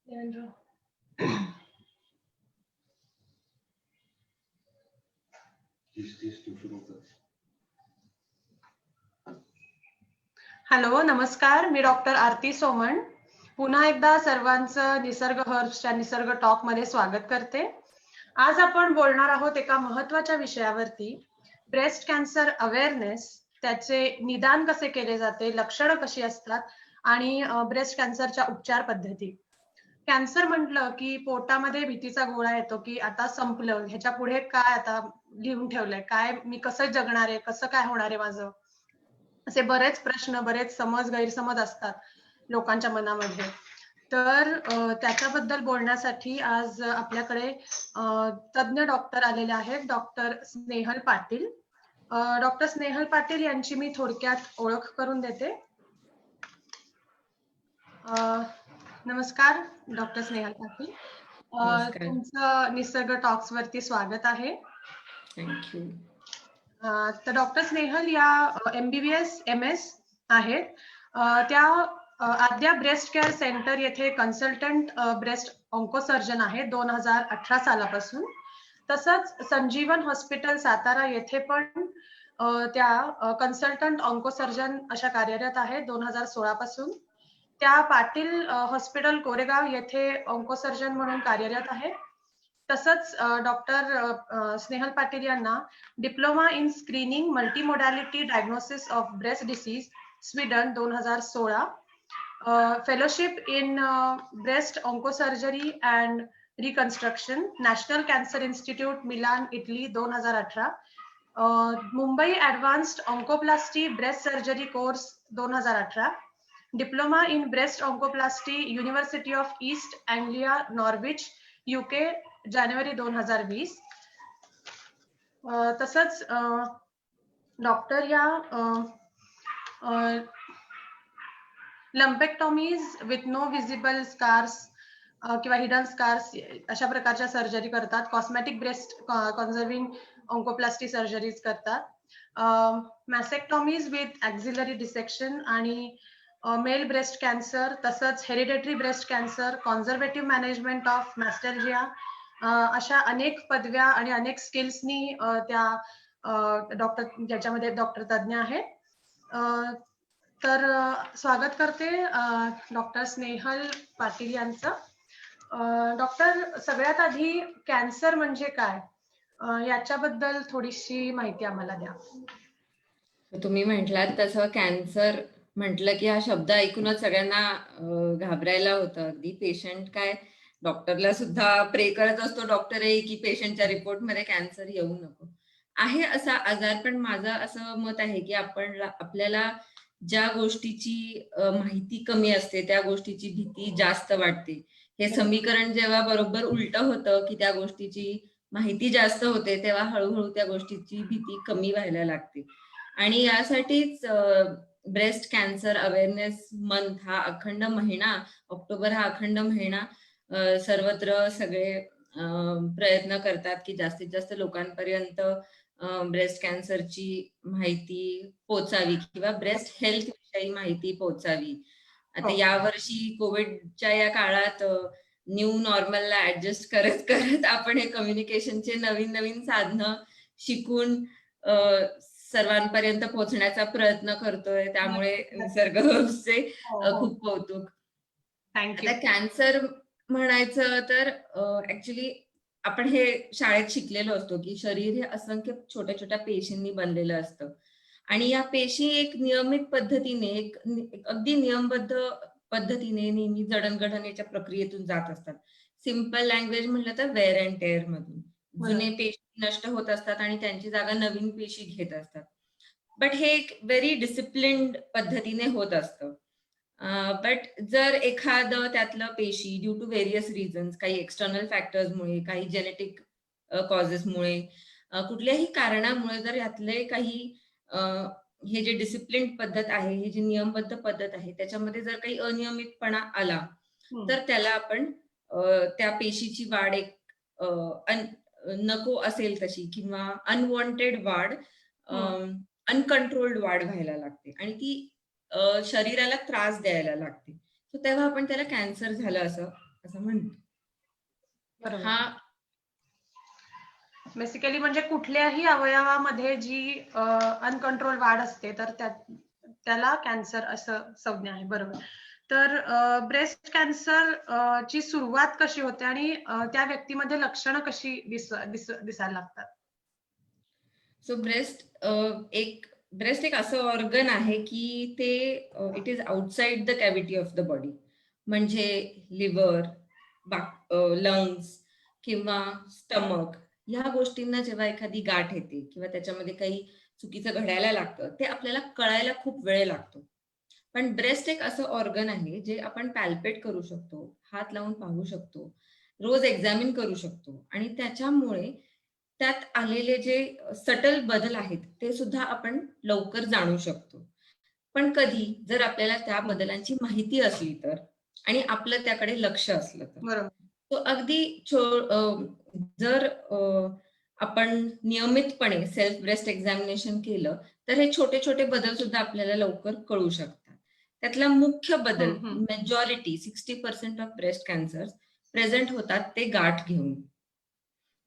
Devendra. Hello, नमस्कार. मी doctor आरती सोमण. पुन्हा एकदा सर्वांचं निसर्ग हर्ब्सच्या निसर्ग टॉक मध्ये स्वागत करते. आज आपण बोलणार आहोत एका महत्त्वाच्या विषयावरती, ब्रेस्ट कॅन्सर अवेअरनेस, त्याचे निदान कसे केले जाते, लक्षणं कशी असतात आणि ब्रेस्ट कॅन्सरच्या उपचार पद्धती. कॅन्सर म्हटलं की पोटामध्ये भीतीचा गोळा येतो की आता संपलं, ह्याच्या पुढे काय आता लिहून ठेवलंय, काय मी कसं जगणार आहे, कसं काय होणार आहे माझं, असे बरेच प्रश्न, बरेच समज गैरसमज असतात लोकांच्या मनामध्ये. तर त्याच्याबद्दल बोलण्यासाठी आज आपल्याकडे तज्ञ डॉक्टर आलेले आहेत, डॉक्टर स्नेहल पाटील. डॉक्टर स्नेहल पाटील यांची मी थोडक्यात ओळख करून देते. नमस्कार डॉक्टर स्नेहल पाटील. नमस्कार. तुमचं निसर्ग टॉक्स वरती स्वागत आहे. थँक्यू. तर डॉक्टर स्नेहल या MBBS MS आहेत. त्या आद्या ब्रेस्ट केअर सेंटर येथे कन्सल्टंट ब्रेस्ट ऑन्कोसर्जन आहे 2018 सालापासून. तसंच संजीवन हॉस्पिटल सातारा येथे पण त्या कन्सल्टंट ऑन्कोसर्जन अशा कार्यरत आहेत 2016 पासून. त्या पाटील हॉस्पिटल कोरेगाव येथे ऑन्कोसर्जन म्हणून कार्यरत आहे. तसंच डॉक्टर स्नेहल पाटील यांना diploma in screening multimodality diagnosis of breast disease Sweden 2016, fellowship in breast oncosurgery and reconstruction national cancer institute Milan Italy 2018, Mumbai advanced oncoplasty breast surgery course 2018, diploma in breast oncoplasty university of East Anglia Norwich UK जानेवारी 2020. तसंच doctor या lumpectomies with no visible scars किंवा hidden scars अशा प्रकारच्या surgery करतात. Cosmetic breast conserving oncoplasty surgeries करतात. Mastectomies with axillary dissection आणि male breast cancer, तसंच hereditary breast cancer, conservative management of mastalgia, अशा अनेक पदव्या आणि अनेक स्किल्सनी त्या डॉक्टर ज्याच्यामध्ये डॉक्टर तज्ञ आहेत. तर स्वागत करते डॉक्टर स्नेहल पाटील यांचं. डॉक्टर, सगळ्यात आधी कॅन्सर म्हणजे काय याच्याबद्दल थोडीशी माहिती आम्हाला द्या. तुम्ही म्हटलात तसं कॅन्सर म्हटलं की हा शब्द ऐकूनच सगळ्यांना घाबरायला होतं. अगदी पेशंट काय डॉक्टरला सुद्धा प्रे करत असतो डॉक्टर की पेशंटच्या रिपोर्टमध्ये कॅन्सर येऊ नको. आहे असा आजार, पण माझं असं मत आहे की आपल्याला ज्या गोष्टीची माहिती कमी असते त्या गोष्टीची भीती जास्त वाटते. हे समीकरण जेव्हा बरोबर उलट होतं की त्या गोष्टीची माहिती जास्त होते, तेव्हा हळूहळू त्या गोष्टीची भीती कमी व्हायला लागते. आणि यासाठीच ब्रेस्ट कॅन्सर अवेअरनेस मंथ हा अखंड महिना, ऑक्टोबर हा अखंड महिना सर्वत्र सगळे प्रयत्न करतात की जास्तीत जास्त लोकांपर्यंत ब्रेस्ट कॅन्सरची माहिती पोचावी किंवा ब्रेस्ट हेल्थ विषयी माहिती पोचावी. आता यावर्षी कोविडच्या या काळात न्यू नॉर्मलला ऍडजस्ट करत करत आपण हे कम्युनिकेशनचे नवीन नवीन साधनं शिकून सर्वांपर्यंत पोहोचण्याचा प्रयत्न करतोय. त्यामुळे निसर्गचे खूप कौतुक. आता कॅन्सर म्हणायचं तर ऍक्च्युली आपण हे शाळेत शिकलेलो असतो की शरीर हे असंख्य छोट्या छोट्या पेशींनी बनलेलं असतं आणि या पेशी एक नियमित पद्धतीने एक अगदी नियमबद्ध पद्धतीने नेहमी जडणघडणीच्या प्रक्रियेतून जात असतात. सिम्पल लँग्वेज म्हटलं तर वेअर अँड टेअर मधून जुने पेशी नष्ट होत असतात आणि त्यांची जागा नवीन पेशी घेत असतात. बट हे एक व्हेरी डिसिप्लिन्ड पद्धतीने होत असतं. बट जर एखादं त्यातलं पेशी ड्यू टू व्हेरियस रिझन्स, काही एक्सटर्नल फॅक्टर्समुळे, काही जेनेटिक कॉजेसमुळे, कुठल्याही कारणामुळे जर यातले काही हे जे डिसिप्लिन पद्धत आहे, ही जी नियमबद्ध पद्धत आहे, त्याच्यामध्ये जर काही अनियमितपणा आला तर त्याला आपण त्या पेशीची वाढ एक नको असेल तशी किंवा अनवॉन्टेड वाढ, अनकंट्रोल्ड वाढ व्हायला लागते आणि ती शरीराला त्रास द्यायला लागते. तेव्हा आपण त्याला कॅन्सर झालं असं असं म्हणतो. बरोबर. हा बेसिकली म्हणजे कुठल्याही अवयवामध्ये जी अनकंट्रोल वाढ असते तर त्याला कॅन्सर असं संज्ञा आहे. बरोबर. तर ब्रेस्ट कॅन्सर ची सुरुवात कशी होते आणि त्या व्यक्तीमध्ये लक्षणं कशी दिसायला लागतात? सो ब्रेस्ट एक असं ऑर्गन आहे की ते it is outside the cavity of the body. म्हणजे लिव्हर, लंग्स किंवा स्टमक ह्या गोष्टींना जेव्हा एखादी गाठ येते किंवा त्याच्यामध्ये काही चुकीचं घडायला लागतं ते आपल्याला कळायला खूप वेळ लागतो. पण ब्रेस्ट एक असं ऑर्गन आहे जे आपण पॅल्पेट करू शकतो, हात लावून पाहू शकतो, रोज एक्झामिन करू शकतो आणि त्याच्यामुळे त्यात आलेले जे सटल बदल आहेत ते सुद्धा आपण लवकर जाणू शकतो. पण कधी जर आपल्याला त्या हं, बदलांची माहिती असली तर आणि आपलं त्याकडे लक्ष असलं तर. बरोबर. तो अगदी जर आपण नियमितपणे सेल्फ ब्रेस्ट एक्झामिनेशन केलं तर हे छोटे छोटे बदल सुद्धा आपल्याला लवकर कळू शकतात. त्यातला मुख्य बदल हं, हं, majority 60% of breast cancer present होतात ते गाठ घेऊन.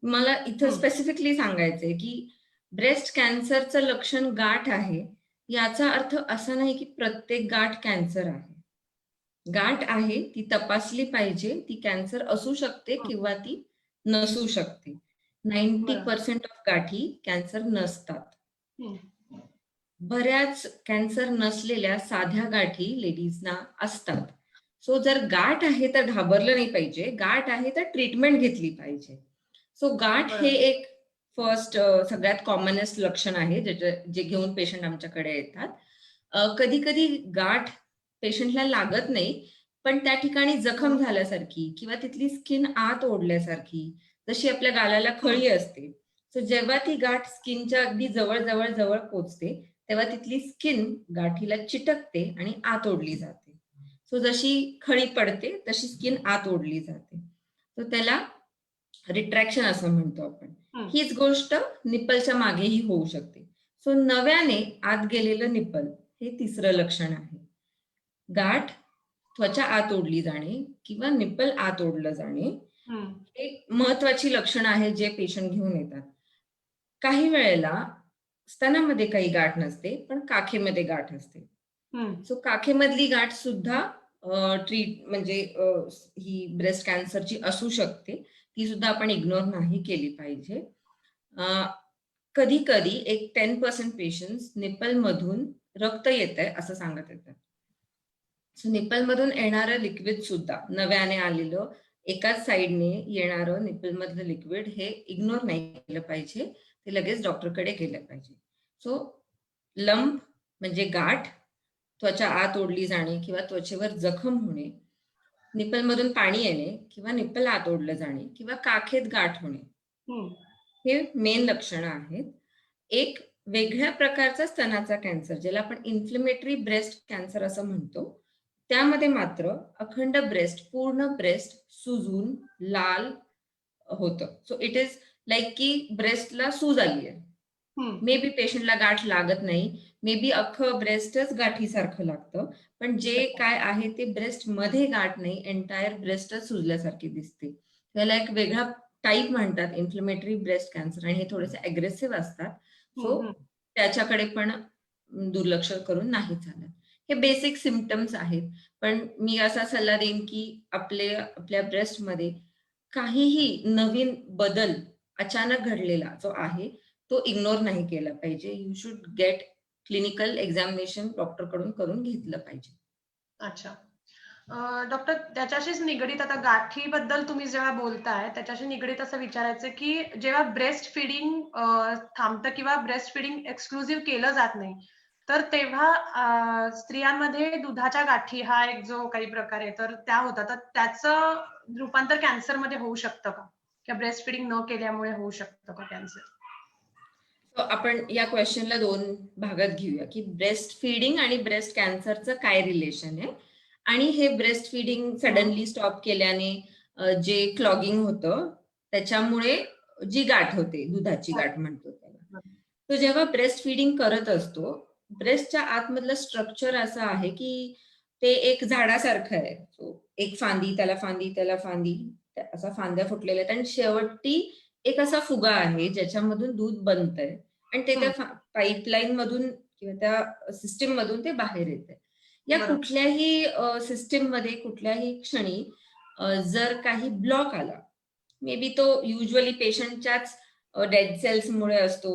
मला इथं हं. स्पेसिफिकली सांगायचंय की ब्रेस्ट कॅन्सरचं लक्षण गाठ आहे याचा अर्थ असा नाही की प्रत्येक गाठ कॅन्सर आहे. गाठ आहे ती तपासली पाहिजे, ती कॅन्सर असू शकते हं. किंवा ती नसू शकते. बरोबर. 90% ऑफ गाठी कॅन्सर नसतात. हं. बऱ्याच कॅन्सर नसलेल्या साध्या गाठी लेडीजना असतात. सो जर गाठ आहे तर घाबरलं नाही पाहिजे, गाठ आहे तर ट्रीटमेंट घेतली पाहिजे. सो गाठ हे बरोबर. एक फर्स्ट सगळ्यात कॉमनेस्ट लक्षण आहे जे घेऊन पेशंट आमच्याकडे येतात. कधी कधी गाठ पेशंटला लागत नाही, पण त्या ठिकाणी जखम हं, झाल्यासारखी किंवा तिथली स्किन आत ओढल्यासारखी, जशी आपल्या गालाला हं. खळी असते. सो जेव्हा ती गाठ स्किनच्या अगदी जवळ जवळ जवळ पोचते तेव्हा तिथली स्किन गाठीला चिटकते आणि आत ओढली जाते. सो जशी खळी पडते तशी स्किन आत ओढली जाते. तो त्याला रिट्रॅक्शन असं म्हणतो आपण. हं. हीच गोष्ट निप्पलच्या मागेही होऊ शकते. सो नव्याने आत गेलेलं निप्पल हे तिसरं लक्षण आहे. गाठ त्वचा आत ओढली जाणे किंवा निप्पल आत ओढलं जाणे हं. एक महत्वाची लक्षणं आहेत जे पेशंट घेऊन येतात. काही वेळेला स्तनामध्ये काही गाठ नसते, पण काखेमध्ये गाठ असते. हं. सो काखेमधली गाठ सुद्धा म्हणजे ही ब्रेस्ट कॅन्सरची असू शकते. ती सुद्धा आपण इग्नोर नाही केली पाहिजे. कधी कधी एक 10% पेशंट्स निप्पलमधून रक्त येतंय असं सांगत येतात. सो निप्पलमधून येणारं लिक्विड सुद्धा नव्याने आलेलं एकाच साईडने येणारं निप्पलमधलं लिक्विड हे इग्नोर नाही केलं पाहिजे. ते लगेच डॉक्टरकडे गेलं पाहिजे. सो लंप म्हणजे गाठ, त्वचा आत ओढली जाणे किंवा त्वचेवर जखम होणे, निप्पलमधून पाणी येणे किंवा निप्पल आत ओढलं जाणे किंवा काखेत गाठ होणे, हं. हे मेन लक्षणं आहेत. एक वेगळ्या प्रकारचा स्तनाचा कॅन्सर ज्याला आपण इन्फ्लेमेटरी ब्रेस्ट कॅन्सर असं म्हणतो, त्यामध्ये मात्र अखंड ब्रेस्ट, पूर्ण ब्रेस्ट सुजून लाल होतं. सो इट इज लाईक की ब्रेस्टला सूज आली आहे. हं. मे बी पेशंटला गाठ लागत नाही, मे बी अख्खं ब्रेस्टच गाठीसारखं लागतं, पण जे अच्छा. काय आहे ते ब्रेस्ट मध्ये गाठ नाही, एंटायर ब्रेस्टच सुजल्यासारखी दिसते. त्याला एक वेगळा टाईप म्हणतात इन्फ्लेमेटरी ब्रेस्ट कॅन्सर आणि हे थोडेसे अग्रेसिव्ह असतात. हं, सो हं. त्याच्याकडे पण दुर्लक्ष करून नाही चालत. हे बेसिक सिम्पटम्स आहेत. पण मी असा सल्ला देईन की आपल्या ब्रेस्टमध्ये काहीही नवीन बदल अचानक घडलेला जो आहे तो इग्नोर नाही केला पाहिजे. You should get clinical examination डॉक्टरकडून करून घेतलं पाहिजे. अच्छा. डॉक्टर त्याच्याशीच निगडीत आता गाठीबद्दल तुम्ही जेव्हा बोलताय, त्याच्याशी निगडीत असं विचारायचं की जेव्हा ब्रेस्ट फीडिंग थांबतं किंवा ब्रेस्ट फीडिंग एक्सक्लुझिव्ह केलं जात नाही, तर तेव्हा स्त्रियांमध्ये दुधाच्या गाठी हा एक जो काही प्रकार आहे, तर त्या होतात. तर त्याचं रूपांतर कॅन्सरमध्ये होऊ शकतं का? किंवा ब्रेस्ट फीडिंग न केल्यामुळे होऊ शकतं का कॅन्सर? आपण या क्वेश्चनला 2 भागात घेऊया की ब्रेस्ट फीडिंग आणि ब्रेस्ट कॅन्सरचं काय रिलेशन आहे आणि हे ब्रेस्ट फीडिंग हं. सडनली स्टॉप केल्याने जे क्लॉगिंग होतं त्याच्यामुळे जी गाठ होते, दुधाची हो. गाठ म्हणतो त्याला. तो जेव्हा ब्रेस्ट फीडिंग करत असतो, ब्रेस्टच्या आतमधलं स्ट्रक्चर असं आहे की ते एक झाडासारखं आहे. एक फांदी, त्याला फांदी, त्याला फांदी, असा फांद्या फुटलेल्या आहेत आणि शेवटी एक असा फुगा आहे ज्याच्यामधून दूध बनतंय आणि ते त्या पाईपलाईन मधून किंवा त्या सिस्टीम मधून ते बाहेर येते. या बरोबर. कुठल्याही सिस्टीम मध्ये कुठल्याही क्षणी जर काही ब्लॉक आला, मे बी तो युजली पेशंटच्याच डेड सेल्समुळे असतो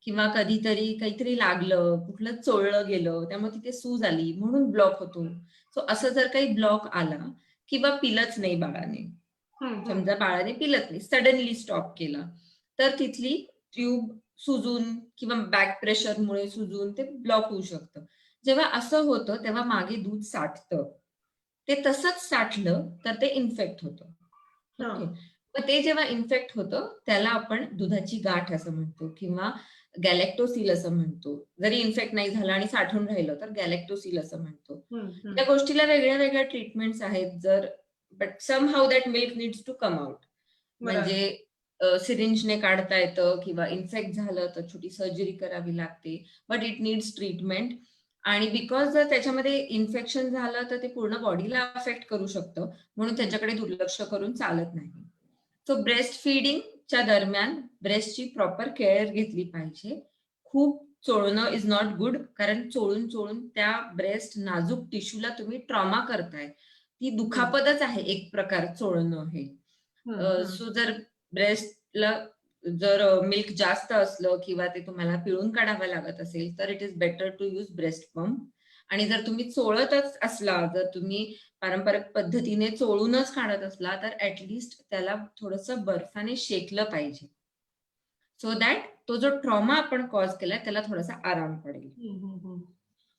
किंवा कधीतरी काहीतरी लागलं, कुठलं चोळलं गेलं, त्यामुळे तिथे सूज आली म्हणून ब्लॉक होतो. सो असं जर काही ब्लॉक आला किंवा पिलंच नाही बाळाने, समजा बाळाने पिलंच नाही, सडनली स्टॉप केला, तर तिथली ट्यूब सुजून किंवा बॅक प्रेशरमुळे सुजून ते ब्लॉक होऊ शकतं. जेव्हा असं होतं तेव्हा मागे दूध साठतं. ते तसंच साठलं तर ते इन्फेक्ट होतं. ओके. मग ते जेव्हा इन्फेक्ट होतं त्याला आपण दुधाची गाठ असं म्हणतो किंवा गॅलेक्टोसील असं म्हणतो. जरी इन्फेक्ट नाही झालं आणि साठून राहिलं तर गॅलेक्टोसील असं म्हणतो. या गोष्टीला वेगळ्या वेगळ्या ट्रीटमेंट्स आहेत. But somehow that milk needs to come out. म्हणजे सिरिंजने काढता येतं किंवा इन्फेक्ट झालं तर छोटी सर्जरी करावी लागते. But it needs treatment. आणि बिकॉज जर त्याच्यामध्ये इन्फेक्शन झालं तर ते पूर्ण बॉडीला अफेक्ट करू शकतं, म्हणून त्याच्याकडे दुर्लक्ष करून चालत नाही. सो ब्रेस्ट फीडिंगच्या दरम्यान ब्रेस्टची प्रॉपर केअर घेतली पाहिजे. खूप चोळणं इज नॉट गुड, कारण चोळून चोळून त्या ब्रेस्ट नाजूक टिश्यूला तुम्ही ट्रॉमा करताय. ती दुखापतच आहे एक प्रकार चोळणं हे. सो जर ब्रेस्टला जर मिल्क जास्त असलं किंवा ते तुम्हाला पिळून काढावं लागत असेल तर it is better to use breast pump. आणि जर तुम्ही चोळतच असला, जर तुम्ही पारंपरिक पद्धतीने चोळूनच काढत असला तर ऍटलिस्ट त्याला थोडंसं बर्फाने शेकलं पाहिजे, सो दॅट तो जो ट्रॉमा आपण कॉज केलाय त्याला थोडासा आराम पडेल.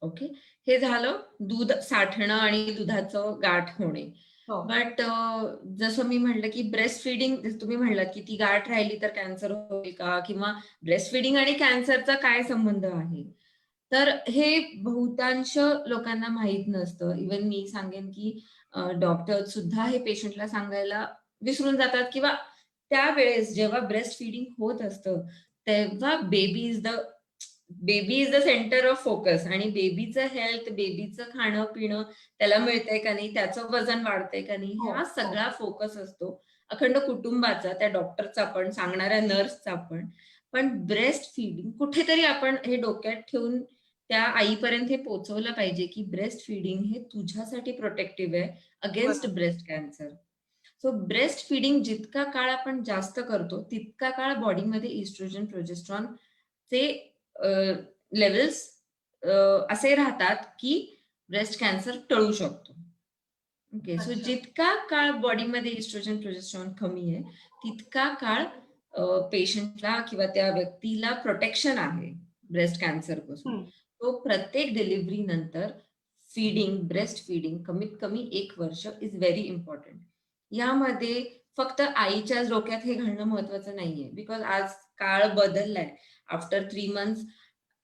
ओके. हे झालं दूध साठणं आणि दुधाचं गाठ होणे. बट जसं मी म्हटलं की ब्रेस्ट फिडिंग, तुम्ही म्हणलात की ती गाठ राहिली तर कॅन्सर होईल का, किंवा ब्रेस्ट फिडिंग आणि कॅन्सरचा काय संबंध आहे, तर हे बहुतांश लोकांना माहित नसतं. इवन मी सांगेन की डॉक्टर सुद्धा हे पेशंटला सांगायला विसरून जातात किंवा त्यावेळेस जेव्हा ब्रेस्ट फिडिंग होत असतं तेव्हा baby is the centre of focus आणि बेबीचं हेल्थ, बेबीचं खाणं पिणं त्याला मिळतंय का नाही, त्याचं वजन वाढतंय का नाही, हा सगळा फोकस असतो अखंड कुटुंबाचा, त्या डॉक्टरचा पण, सांगणाऱ्या नर्सचा पण ब्रेस्ट फिडिंग कुठेतरी आपण हे डोक्यात ठेवून त्या आईपर्यंत हे पोहोचवलं पाहिजे की ब्रेस्ट फिडिंग हे तुझ्यासाठी प्रोटेक्टिव्ह आहे against breast cancer. So breast feeding जितका काळ आपण जास्त करतो तितका काळ बॉडीमध्ये इस्ट्रोजन, प्रोजेस्ट्रॉन चे लेवल्स असे राहतात की ब्रेस्ट कॅन्सर टळू शकतो. ओके. सो जितका काळ बॉडीमध्ये इस्ट्रोजन, प्रोजेस्ट्रॉन कमी आहे तितका काळ पेशंटला किंवा त्या व्यक्तीला प्रोटेक्शन आहे ब्रेस्ट कॅन्सर पासून. तो प्रत्येक डिलिव्हरी नंतर ब्रेस्ट फिडिंग कमीत कमी 1 वर्ष इज व्हेरी इम्पॉर्टंट. यामध्ये फक्त आईच्याच डोक्यात हे घालणं महत्वाचं नाहीये, बिकॉज आज काळ बदललाय. आफ्टर 3 मंथ्स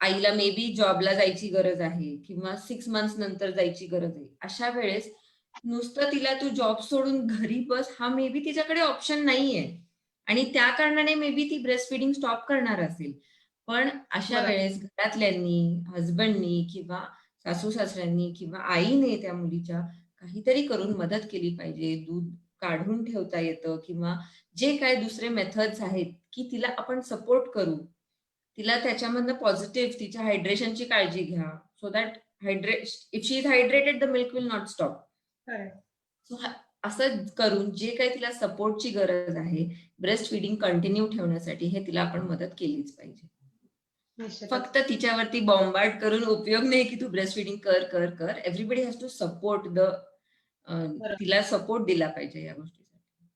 आईला मे बी जॉबला जायची गरज आहे किंवा 6 मंथ्स नंतर जायची गरज आहे. अशा वेळेस नुसतं तिला तू जॉब सोडून घरी बस हा मे बी तिच्याकडे ऑप्शन नाहीये आणि त्या कारणाने मे बी ती ब्रेस्ट फिडिंग स्टॉप करणार असेल. पण अशा वेळेस घरातल्यांनी, हजबंडनी किंवा सासू सासऱ्यांनी किंवा आईने त्या मुलीच्या काहीतरी करून मदत केली पाहिजे. दूध काढून ठेवता येतं किंवा जे काही दुसरे मेथड्स आहेत की तिला आपण सपोर्ट करू, तिला त्याच्यामधनं पॉझिटिव्ह तिच्या हायड्रेशनची काळजी घ्या, so that if she is hydrated the milk will not stop. So असं करून जे काही तिला सपोर्टची गरज आहे ब्रेस्ट फिडिंग कंटिन्यू ठेवण्यासाठी हे तिला आपण मदत केलीच पाहिजे. फक्त तिच्यावरती बॉम्बार्ड करून उपयोग नाही की तू ब्रेस्ट फिडिंग कर कर कर. एव्हरीबडी हॅज टू सपोर्ट तिला सपोर्ट दिला पाहिजे या गोष्टीसाठी.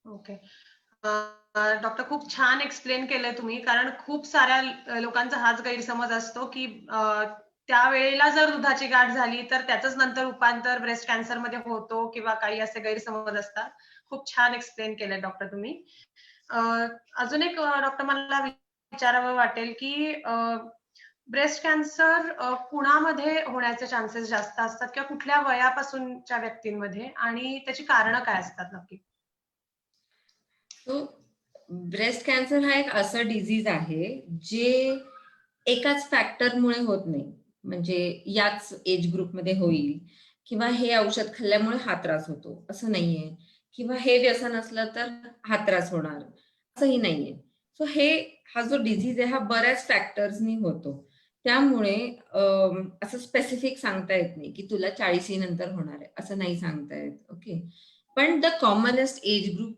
ओके. डॉक्टर, खूप छान एक्सप्लेन केलंय तुम्ही, कारण खूप साऱ्या लोकांचा हाच गैरसमज असतो की त्यावेळेला जर दुधाची गाठ झाली तर त्याच नंतर रूपांतर ब्रेस्ट कॅन्सर मध्ये होतो किंवा काही असे गैरसमज असतात. खूप छान एक्सप्लेन केलंय डॉक्टर तुम्ही. अजून एक डॉक्टर मला विचारावं वाटेल की ब्रेस्ट कॅन्सर कुणामध्ये होण्याचे चान्सेस जास्त असतात किंवा कुठल्या वयापासूनच्या व्यक्तींमध्ये, आणि त्याची कारणं काय असतात नक्की? सो ब्रेस्ट कॅन्सर हा एक असं डिझीज आहे जे एकाच फॅक्टरमुळे होत नाही. म्हणजे याच एज ग्रुपमध्ये होईल किंवा हे औषध खाल्ल्यामुळे हा त्रास होतो असं नाहीये किंवा हे व्यसन असलं तर हा त्रास होणार असंही नाहीये. सो हा जो डिझीज आहे हा बऱ्याच फॅक्टर्सनी होतो. त्यामुळे असं स्पेसिफिक सांगता येत नाही की तुला 40 नंतर होणार आहे असं नाही सांगता येत. ओके. पण the commonest age group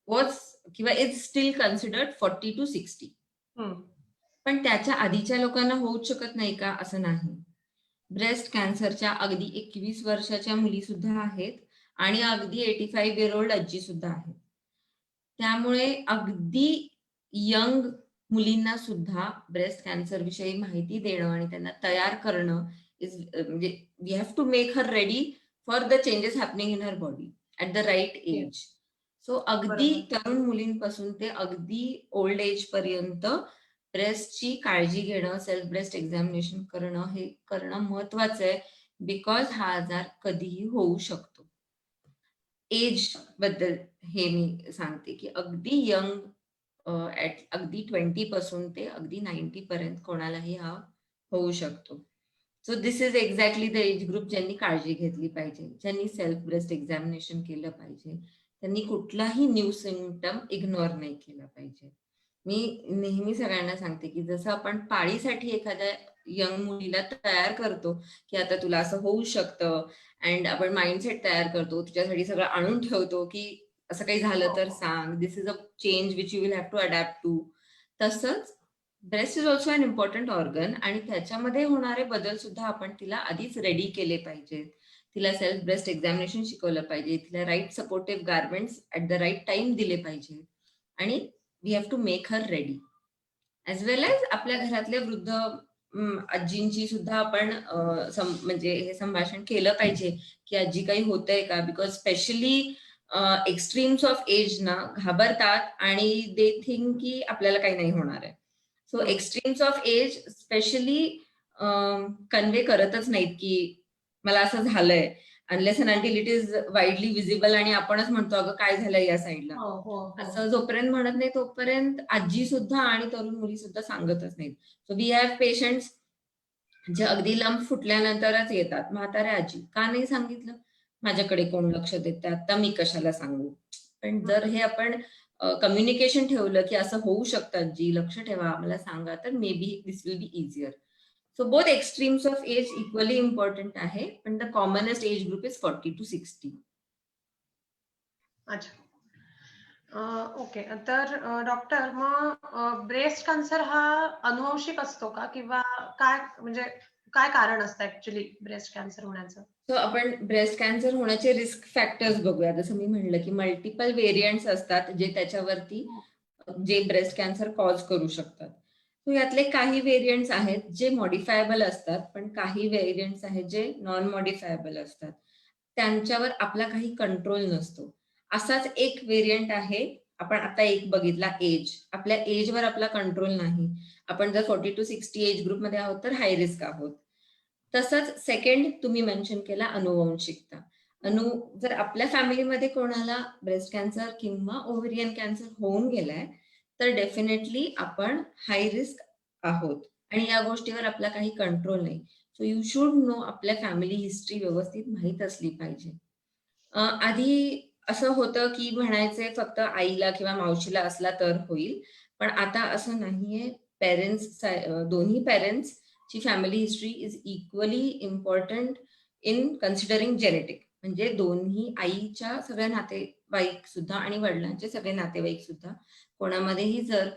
was किंवा इज स्टिल कन्सिडर्ड 40 टू 60. पण त्याच्या आधीच्या लोकांना होऊच शकत नाही का असं नाही. ब्रेस्ट कॅन्सरच्या अगदी 21 वर्षाच्या मुली सुद्धा आहेत आणि अगदी 85 इयर ओल्ड आजी सुद्धा आहेत. त्यामुळे अगदी यंग मुलींना सुद्धा ब्रेस्ट कॅन्सर विषयी माहिती देणं आणि त्यांना तयार करणं म्हणजे we have to make her ready for the changes happening in her body at the right age. So अगदी बरोबर. तरुण मुलींपासून ते अगदी ओल्ड एज पर्यंत ब्रेस्टची काळजी घेणं, सेल्फ ब्रेस्ट एक्झामिनेशन करणं हे करणं महत्वाचं आहे. बिकॉज हा आजार कधीही होऊ शकतो. एज बद्दल हे मी सांगते की अगदी यंग अगदी 20 पासून ते अगदी 90 पर्यंत कोणालाही हा होऊ शकतो. So this is exactly the age group ज्यांनी काळजी घेतली पाहिजे, ज्यांनी सेल्फ ब्रेस्ट एक्झामिनेशन केलं पाहिजे, त्यांनी कुठलाही न्यू सिम्पटम इग्नोर नाही केला पाहिजे. मी नेहमी सगळ्यांना सांगते की जसं आपण पाळीसाठी एखाद्या यंग मुलीला तयार करतो की आता तुला असं होऊ शकतं अँड आपण माइंडसेट तयार करतो, तुझ्यासाठी सगळं आणून ठेवतो की असं काही झालं तर सांग, this is a change which you will have to adapt to. तसंच breast is also an important organ आणि त्याच्यामध्ये होणारे बदल सुद्धा आपण तिला आधीच रेडी केले पाहिजेत. तिला सेल्फ ब्रेस्ट एक्झामिनेशन शिकवलं पाहिजे, तिला right supportive garments at the right time दिले पाहिजे आणि we have to make her ready. As well as आपल्या घरातले वृद्ध आजींची सुद्धा आपण म्हणजे हे संभाषण केलं पाहिजे की आजी काही होतंय का, because specially extremes of age ना घाबरतात आणि दे थिंक की आपल्याला काही नाही होणार आहे. So extremes of age specially convey करतच नाहीत की मला असं झालंय unless and until it is widely visible आणि आपणच म्हणतो अगं काय झालंय या साईडला. असं जोपर्यंत म्हणत नाही तोपर्यंत आजी सुद्धा आणि तरुण मुली सुद्धा सांगतच नाहीत. सो वी हॅव पेशंट्स जे अगदी लंब फुटल्यानंतरच येतात, म्हाताऱ्या आजी का नाही सांगितलं, माझ्याकडे कोण लक्ष देतं, आता मी कशाला सांगू. पण जर हे आपण कम्युनिकेशन ठेवलं की असं होऊ शकतं जी लक्ष ठेवा मला सांगा, तर maybe this will be easier. So both extremes of age equally important आहे, पण the commonest age group is 40 to 60. अच्छा. ओके. तर डॉक्टर मग ब्रेस्ट कॅन्सर हा अनुवंशिक असतो का किंवा काय म्हणजे काय कारण असतं ऍक्च्युली ब्रेस्ट कॅन्सर होण्याचं? सो आपण ब्रेस्ट कॅन्सर होण्याचे रिस्क फॅक्टर्स बघूया. जसं मी म्हणलं की मल्टिपल व्हेरियंट्स असतात जे त्याच्यावरती जे ब्रेस्ट कॅन्सर कॉज करू शकतात. सो यातले काही व्हेरियंट्स आहेत जे मॉडिफायबल असतात, पण काही व्हेरियंट्स आहेत जे नॉन मॉडिफायबल असतात. त्यांच्यावर आपला काही कंट्रोल नसतो. असाच एक व्हेरियंट आहे, आपण आता एक बघितला एज. आपल्या एजवर आपला कंट्रोल नाही. आपण जर 40 टू 60 एज ग्रुपमध्ये आहोत तर हाय रिस्क आहोत. तसंच सेकंड तुम्ही मेन्शन केला अनुवंशिकता. जर आपल्या फॅमिलीमध्ये कोणाला ब्रेस्ट कॅन्सर किंवा ओव्हरियन कॅन्सर होऊन गेलाय तर डेफिनेटली आपण हाय रिस्क आहोत आणि या गोष्टीवर आपला काही कंट्रोल नाही. सो यू शुड नो आपल्या फॅमिली हिस्ट्री व्यवस्थित माहीत असली पाहिजे. आधी असं होतं की म्हणायचे फक्त आईला किंवा मावशीला असला तर होईल, पण आता असं नाहीये. दोन्ही पेरेंट्स ची family history is equally important in considering genetic. म्हणजे दोन्ही आईच्या सगळ्या नातेवाईक सुद्धा आणि वडिलांचे सगळे नातेवाईक सुद्धा कोणामध्येही जर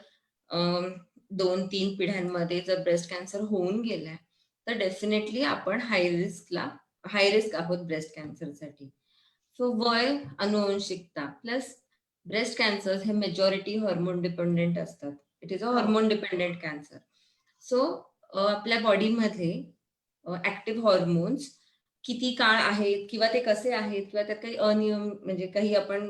2-3 पिढ्यांमध्ये जर ब्रेस्ट कॅन्सर होऊन गेलाय तर डेफिनेटली आपण हाय रिस्क आहोत ब्रेस्ट कॅन्सरसाठी. सो वय, अनुवंशिकता प्लस ब्रेस्ट कॅन्सर हे मेजॉरिटी हॉर्मोन डिपेंडेंट असतात. It is a hormone dependent cancer. So आपल्या बॉडीमध्ये ऍक्टिव्ह हॉर्मोन्स किती काळ आहेत किंवा ते कसे आहेत किंवा त्यात काही अनियम म्हणजे काही आपण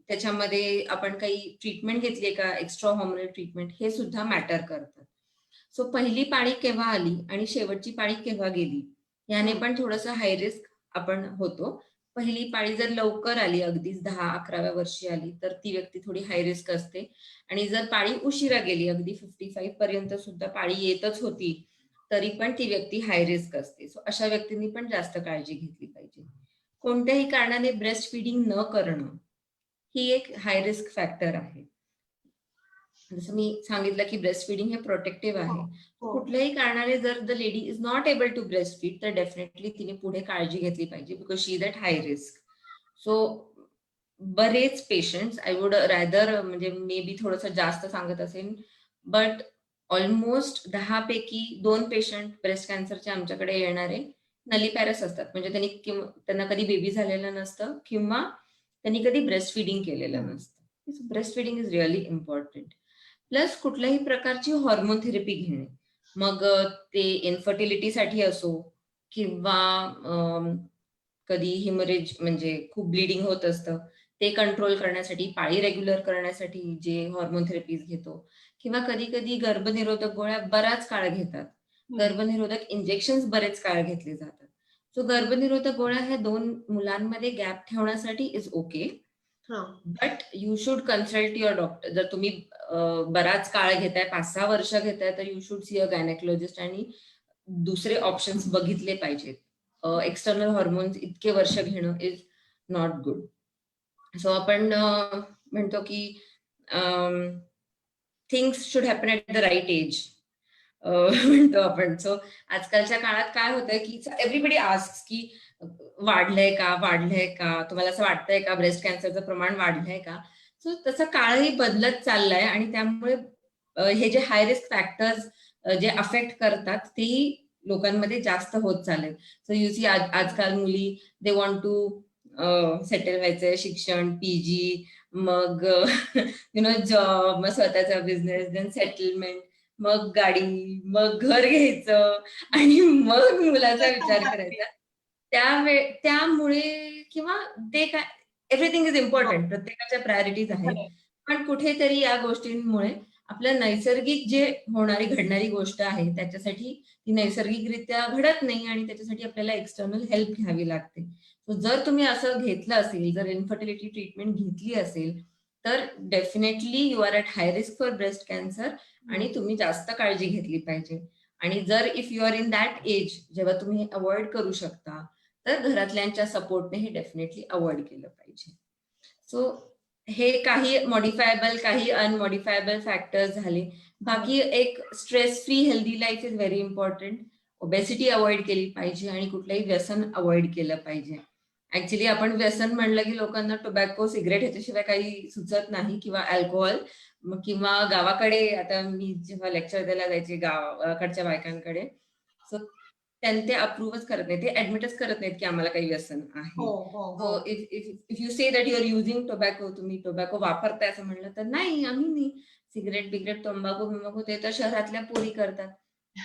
त्याच्यामध्ये आपण काही ट्रीटमेंट घेतली का, एक्स्ट्रा हॉर्मोनल ट्रीटमेंट, हे सुद्धा मॅटर करतात. सो पहिली पाळी केव्हा आली आणि शेवटची पाळी केव्हा गेली याने पण थोडंसं हाय रिस्क आपण होतो. पहिली पाळी जर लवकर आली, अगदीच 10-11व्या वर्षी आली तर ती व्यक्ती थोडी हाय रिस्क असते आणि जर पाळी उशिरा गेली, अगदी 55 पर्यंत सुद्धा पाळी येतच होती, तरी पण ती व्यक्ती हाय रिस्क असते. सो अशा व्यक्तींनी पण जास्त काळजी घेतली पाहिजे. कोणत्याही कारणाने ब्रेस्ट फीडिंग न करणं ही एक हाय रिस्क फॅक्टर आहे. जसं मी सांगितलं की ब्रेस्ट फीडिंग हे प्रोटेक्टिव्ह हो, आहे. हो. कुठल्याही कारणाने जर the lady is not able to breast feed, तर डेफिनेटली तिने पुढे काळजी घेतली पाहिजे, because she is at high risk. So बरेच पेशंट्स, आय वुड रॅदर, म्हणजे मे बी थोडंसं जास्त सांगत असेल, बट ऑलमोस्ट 10 पैकी 2 पेशंट ब्रेस्ट कॅन्सरचे आमच्याकडे येणारे नलीपॅरस असतात. म्हणजे त्यांना कधी बेबी झालेलं नसतं किंवा त्यांनी कधी ब्रेस्ट फीडिंग केलेलं नसतं. Breast feeding is really important. Plus कुठल्याही प्रकारची हॉर्मोन थेरपी घेणे, मग ते इन्फर्टिलिटीसाठी असो किंवा कधी हिमरेज म्हणजे खूप ब्लिडिंग होत असतं, ते कंट्रोल करण्यासाठी, पाळी रेग्युलर करण्यासाठी जे हॉर्मोन थेरपीज घेतो, किंवा कधी कधी गर्भनिरोधक गोळ्या बराच काळ घेतात, गर्भनिरोधक इंजेक्शन बरेच काळ घेतले जातात. सो गर्भनिरोधक गोळ्या ह्या 2 मुलांमध्ये गॅप ठेवण्यासाठी is okay, but you should consult your doctor. जर तुम्ही बराच काळ घेताय, 5-6 वर्ष घेताय, तर you should see a gynaecologist आणि दुसरे ऑप्शन्स बघितले पाहिजेत. एक्सटर्नल हॉर्मोन्स इतके वर्ष घेणं इज नॉट गुड. सो आपण म्हणतो की things should happen at the right age म्हणतो आपण. सो आजकालच्या काळात काय होतंय की एव्हरीबडी आस्क्स की वाढलंय का, तुम्हाला असं वाटतंय का ब्रेस्ट कॅन्सरचं प्रमाण वाढलंय का. सो तसं काळही बदलत चाललाय आणि त्यामुळे हे जे हाय रिस्क फॅक्टर्स जे अफेक्ट करतात तेही लोकांमध्ये जास्त होत चाललेत. सो यू सी आजकाल मुली दे वॉन्ट टू सेटल व्हायचंय, शिक्षण, पीजी, मग यु नो जॉब, मग स्वतःचा बिझनेस, देन सेटलमेंट, मग गाडी, मग घर घ्यायचं आणि मग मुलाचा विचार करायचा. त्यामुळे किंवा ते काय, एव्हरीथिंग इज इम्पॉर्टंट, प्रत्येकाच्या प्रायोरिटीज आहेत, पण कुठेतरी या गोष्टींमुळे आपल्या नैसर्गिक जे घडणारी गोष्ट आहे त्याच्यासाठी ती नैसर्गिकरित्या घडत नाही आणि त्याच्यासाठी आपल्याला एक्सटर्नल हेल्प घ्यावी लागते. जर तुम्ही असं घेतलं असेल, जर इन्फर्टिलिटी ट्रीटमेंट घेतली असेल, तर definitely you are at high risk for breast cancer आणि तुम्ही जास्त काळजी घेतली पाहिजे. आणि जर if you are in that age जेव्हा तुम्ही अवॉइड करू शकता, तर घरातल्यांच्या सपोर्टने हे डेफिनेटली अवॉइड केलं पाहिजे. सो हे काही मॉडिफायबल, काही अनमॉडिफायबल फॅक्टर्स झाले. बाकी एक stress free healthy life is very important. Obesity avoid केली पाहिजे आणि कुठलंही व्यसन अवॉइड केलं पाहिजे. ऍक्च्युली आपण व्यसन म्हणलं की लोकांना टोबॅको, सिगरेट ह्याच्याशिवाय काही सुचत नाही, किंवा अल्कोहोल. किंवा गावाकडे आता मी जेव्हा लेक्चर द्यायला जायचे गावाकडच्या बायकांकडे, सो ते अप्रूव्हच करत नाही, ते ऍडमिटच करत नाहीत की आम्हाला काही व्यसन आहे. So if you say that you are using tobacco, तुम्ही टोबॅको वापरताय असं म्हणलं तर नाही, आम्ही नाही. सिगरेट बिगरेट, तंबाखू ते तर शहरातल्या पोरी करतात.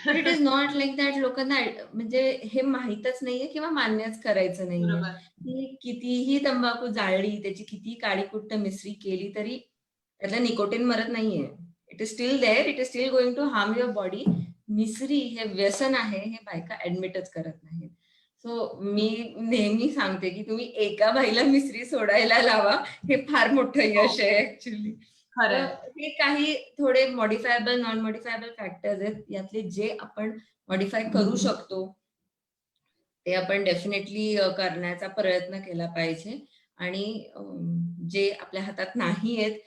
It is not like that. लोकांना म्हणजे हे माहीतच नाहीये किंवा मान्यच करायचं नाहीये की कितीही तंबाखू जाळली, त्याची किती काळीकुट्ट मिसरी केली तरी त्यातलं निकोटीन मरत नाहीये. It is still there, it is still going to harm your body. मिसरी हे व्यसन आहे, हे बायका ऍडमिटच करत नाहीत. सो मी नेहमी सांगते की तुम्ही एका बाईला मिसरी सोडायला लावा, हे फार मोठं यश आहे ऍक्च्युली. तर हे काही थोडे मॉडिफायबल, नॉन मॉडिफायबल फॅक्टर्स आहेत. यातले जे आपण मॉडिफाय करू शकतो ते आपण डेफिनेटली करण्याचा प्रयत्न केला पाहिजे. आणि जे आपल्या हातात नाही आहेत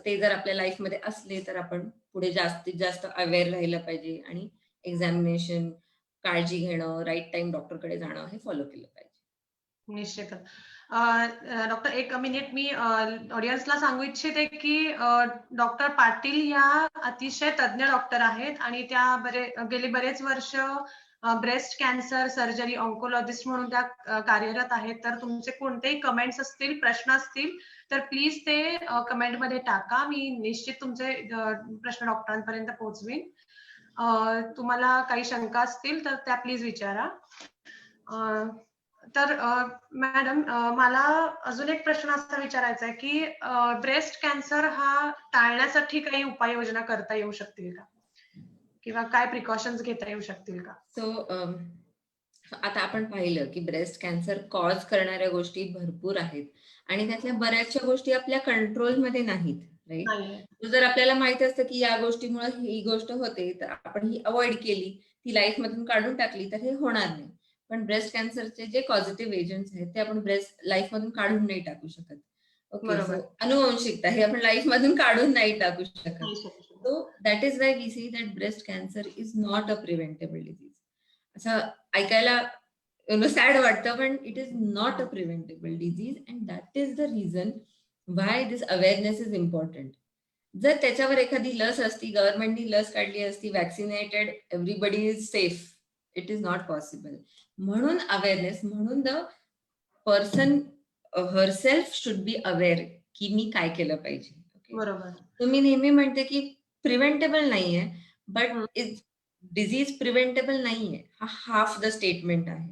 ते जर आपल्या लाईफमध्ये असले तर आपण पुढे जास्तीत जास्त अवेअर राहिलं पाहिजे आणि एक्झामिनेशन, काळजी घेणं, राईट टाइम डॉक्टरकडे जाणं हे फॉलो केलं पाहिजे. निश्चितच. डॉक्टर, 1 मिनिट मी ऑडियन्सला सांगू इच्छिते की डॉक्टर पाटील या अतिशय तज्ञ डॉक्टर आहेत आणि त्या गेली बरेच वर्ष ब्रेस्ट कॅन्सर सर्जरी ऑन्कोलॉजिस्ट म्हणून त्या कार्यरत आहेत. तर तुमचे कोणतेही कमेंट्स असतील, प्रश्न असतील तर प्लीज ते कमेंटमध्ये टाका. मी निश्चित तुमचे प्रश्न डॉक्टरांपर्यंत पोहोचवीन. तुम्हाला काही शंका असतील तर त्या प्लीज विचारा. तर मॅडम, मला अजून एक प्रश्न असा विचारायचा आहे की ब्रेस्ट कॅन्सर हा टाळण्यासाठी काही उपाययोजना करता येऊ शकतील का, किंवा काय प्रिकॉशन्स घेता येऊ शकतील का? सो आता आपण पाहिलं की ब्रेस्ट कॅन्सर कॉज करणाऱ्या गोष्टी भरपूर आहेत आणि त्यातल्या बऱ्याचशा गोष्टी आपल्या कंट्रोलमध्ये नाहीत, राईट. जर आपल्याला माहित असतं की या गोष्टीमुळे ही गोष्ट होते तर आपण ही अवॉइड केली ती लाईफ मधून काढून टाकली तर हे होणार नाही. पण ब्रेस्ट कॅन्सरचे जे पॉझिटिव्ह एजंट्स आहेत ते आपण ब्रेस्ट लाईफ मधून काढून नाही टाकू शकत. ओके, सो बरोबर. अनुवंशिकता हे आपण लाईफ मधून काढून नाही टाकू शकत. नाही शकू शकत. So that is why we see that breast cancer is not a preventable disease. असं ऐकायला सॅड वाटतं, पण it is not a preventable disease and that is the reason why this awareness is important. जर त्याच्यावर एखादी लस असती, गव्हर्नमेंटनी लस काढली असती, vaccinated, everybody is safe, it is not possible. म्हणून अवेअरनेस, म्हणून the person herself should be aware की मी काय केलं पाहिजे. बरोबर. तुम्ही नेहमी म्हणते की प्रिव्हेंटेबल नाहीये, बट इज डिझीज प्रिव्हेंटेबल नाहीये, हा हाफ द स्टेटमेंट आहे.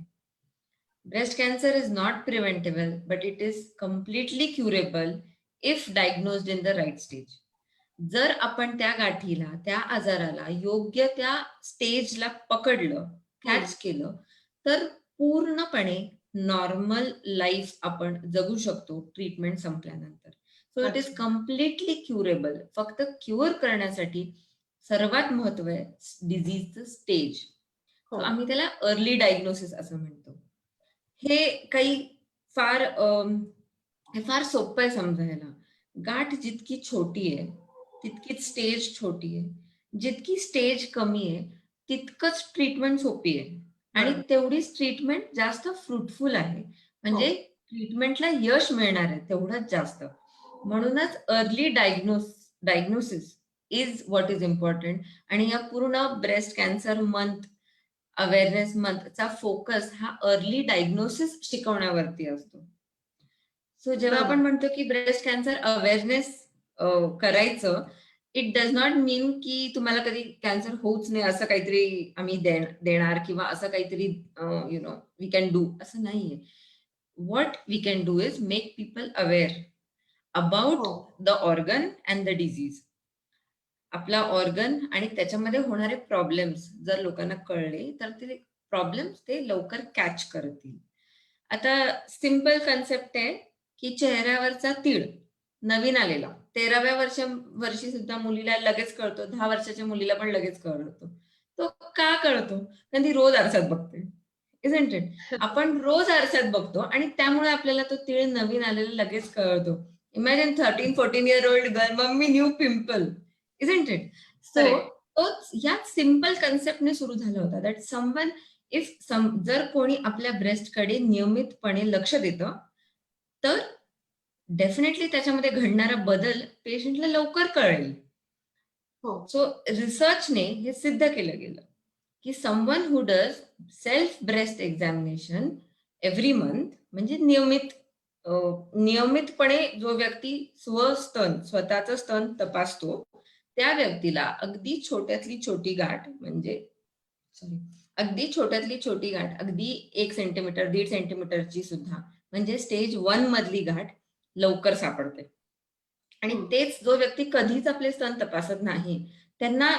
Breast cancer is not preventable, but it is completely curable if diagnosed in the right stage. जर आपण त्या गाठीला, त्या आजाराला योग्य त्या स्टेजला पकडलं, कॅच केलं, तर पूर्णपणे नॉर्मल लाईफ आपण जगू शकतो ट्रीटमेंट संपल्यानंतर. So it is completely curable. फक्त क्युअर करण्यासाठी सर्वात महत्व आहे डिझीजचं स्टेज. आम्ही त्याला अर्ली डायग्नोसिस असं म्हणतो. हे काही फार सोपं आहे समजायला. गाठ जितकी छोटी आहे तितकीच स्टेज छोटी आहे. जितकी स्टेज कमी आहे तितकंच ट्रीटमेंट सोपी आहे आणि तेवढीच ट्रीटमेंट जास्त फ्रुटफुल आहे. म्हणजे ट्रीटमेंटला यश मिळणार आहे तेवढंच जास्त. म्हणूनच early diagnosis is what is important. आणि या पूर्ण ब्रेस्ट कॅन्सर मंथ, अवेअरनेस मंथचा फोकस हा अर्ली डायग्नोसिस शिकवण्यावरती असतो. सो जेव्हा आपण म्हणतो की ब्रेस्ट कॅन्सर अवेअरनेस करायचं, इट डज नॉट मीन की तुम्हाला कधी कॅन्सर होऊच नाही असं काहीतरी आम्ही देणार किंवा असं काहीतरी वी कॅन डू, असं नाहीये. What we can do is make people aware about the organ and the disease. आपला ऑर्गन आणि त्याच्यामध्ये होणारे प्रॉब्लेम्स जर लोकांना कळले तर ते प्रॉब्लेम्स ते लवकर कॅच करतील. आता सिंपल कन्सेप्ट आहे की चेहऱ्यावरचा तीळ नवीन आलेला 13व्या वर्षी सुद्धा मुलीला लगेच कळतो, 10 वर्षाच्या मुलीला पण लगेच कळतो. तो का कळतो? कारण ती रोज आरशात बघते. Isn't it? आपण रोज आरशात बघतो आणि त्यामुळे आपल्याला तो तीळ नवीन आलेला लगेच कळतो. Imagine 13-14 year old girl, mummy new pimple, isn't it? So तोच या सिंपल कन्सेप्टने सुरू झाला होता. दॅट समवन जर कोणी आपल्या ब्रेस्टकडे नियमितपणे लक्ष देतं तर डेफिनेटली त्याच्यामध्ये घडणारा बदल पेशंटला लवकर कळेल. सो रिसर्चने हे सिद्ध केलं गेलं की someone who does self breast examination every month, म्हणजे नियमितपणे जो व्यक्ती स्वतःचं स्तन तपासतो त्या व्यक्तीला अगदी छोट्यातली छोटी गाठ, अगदी 1 सेंटीमीटर 1.5 सेंटीमीटरची सुद्धा, म्हणजे स्टेज 1 मधली गाठ लवकर सापडते. आणि तेच जो व्यक्ती कधीच आपले स्तन तपासत नाही त्यांना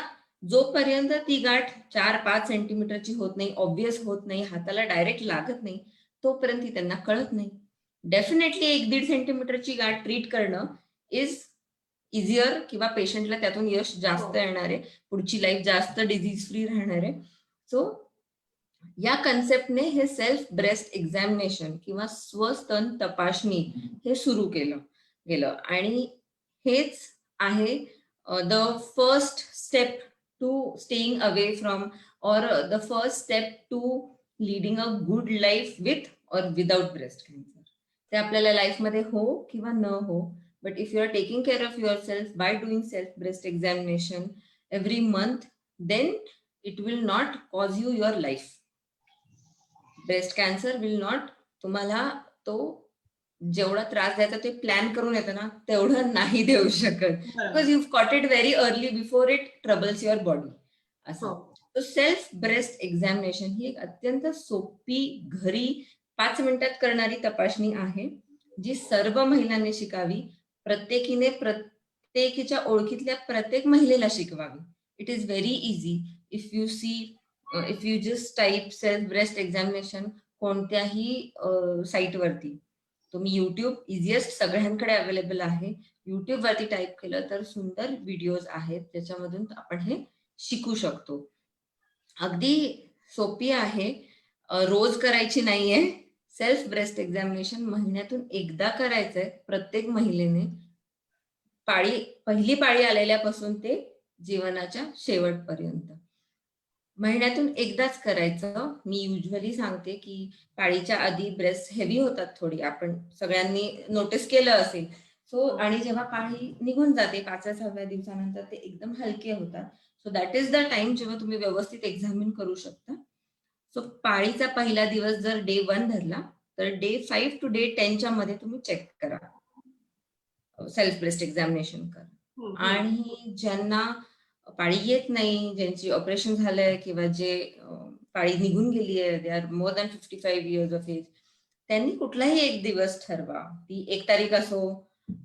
जोपर्यंत ती गाठ 4-5 सेंटीमीटरची होत नाही, ऑब्व्हियस होत नाही, हाताला डायरेक्ट लागत नाही, तोपर्यंत ती त्यांना कळत नाही. डेफिनेटली 1-1.5 सेंटीमीटरची गाठ ट्रीट करणं इज इझियर किंवा पेशंटला त्यातून यश जास्त येणार आहे, पुढची लाईफ जास्त डिझीज फ्री राहणार आहे. सो या कन्सेप्टने हे सेल्फ ब्रेस्ट एक्झामिनेशन किंवा स्वस्तन तपासणी हे सुरू केलं गेलं आणि हेच आहे the first step to staying away from or the first step to leading a good life with or without breast cancer. ते आपल्याला लाईफमध्ये हो किंवा न हो, but if you are taking care of your self by doing self breast examination every month, then it will not cause you your life. Breast cancer will not तुम्हाला तो जेवढा त्रास द्यायचा ते प्लॅन करून येतं ना तेवढं नाही देऊ शकत, because you cot it very early before it troubles your body. असं सेल्फ ब्रेस्ट एक्झामिनेशन ही एक अत्यंत सोपी, घरी 5 मिनिटात करणारी तपासणी आहे जी सर्व महिलांनी शिकावी. प्रत्येकीच्या ओळखीतल्या प्रत्येक महिलेला शिकवावी. It is very easy. If you just type self breast examination कोणत्याही साईट वरती, तुम्ही युट्यूब इझिएस्ट सगळ्यांकडे अवेलेबल आहे, युट्यूब वरती टाईप केलं तर सुंदर व्हिडिओज आहेत ज्याच्यामधून आपण हे शिकू शकतो. अगदी सोपी आहे, रोज करायची नाहीये. सेल्फ ब्रेस्ट एक्झामिनेशन महिन्यातून एकदा करायचंय प्रत्येक महिलेने. पहिली पाळी आलेल्यापासून ते जीवनाच्या शेवटपर्यंत. महिन्यातून एकदाच करायचं. मी युजुअली सांगते की पाळीच्या आधी ब्रेस्ट हेवी होतात थोडी, आपण सगळ्यांनी नोटीस केलं असेल. सो आणि जेव्हा पाळी निघून जाते 5व्या-6व्या दिवसानंतर ते एकदम हलके होतात. So that is the time जेव्हा तुम्ही व्यवस्थित एक्झामिन करू शकता. सो पाळीचा पहिला दिवस जर डे 1 धरला तर डे 5 टू डे 10 मध्ये तुम्ही चेक करा, सेल्फ ब्रेस्ट एक्झामिनेशन करा. आणि ज्यांना पाळी येत नाही, ज्यांची ऑपरेशन झालंय किंवा जे पाळी निघून गेली आहे, they are more than 55 years of age, त्यांनी कुठलाही एक दिवस ठरवा. ती 1 तारीख असो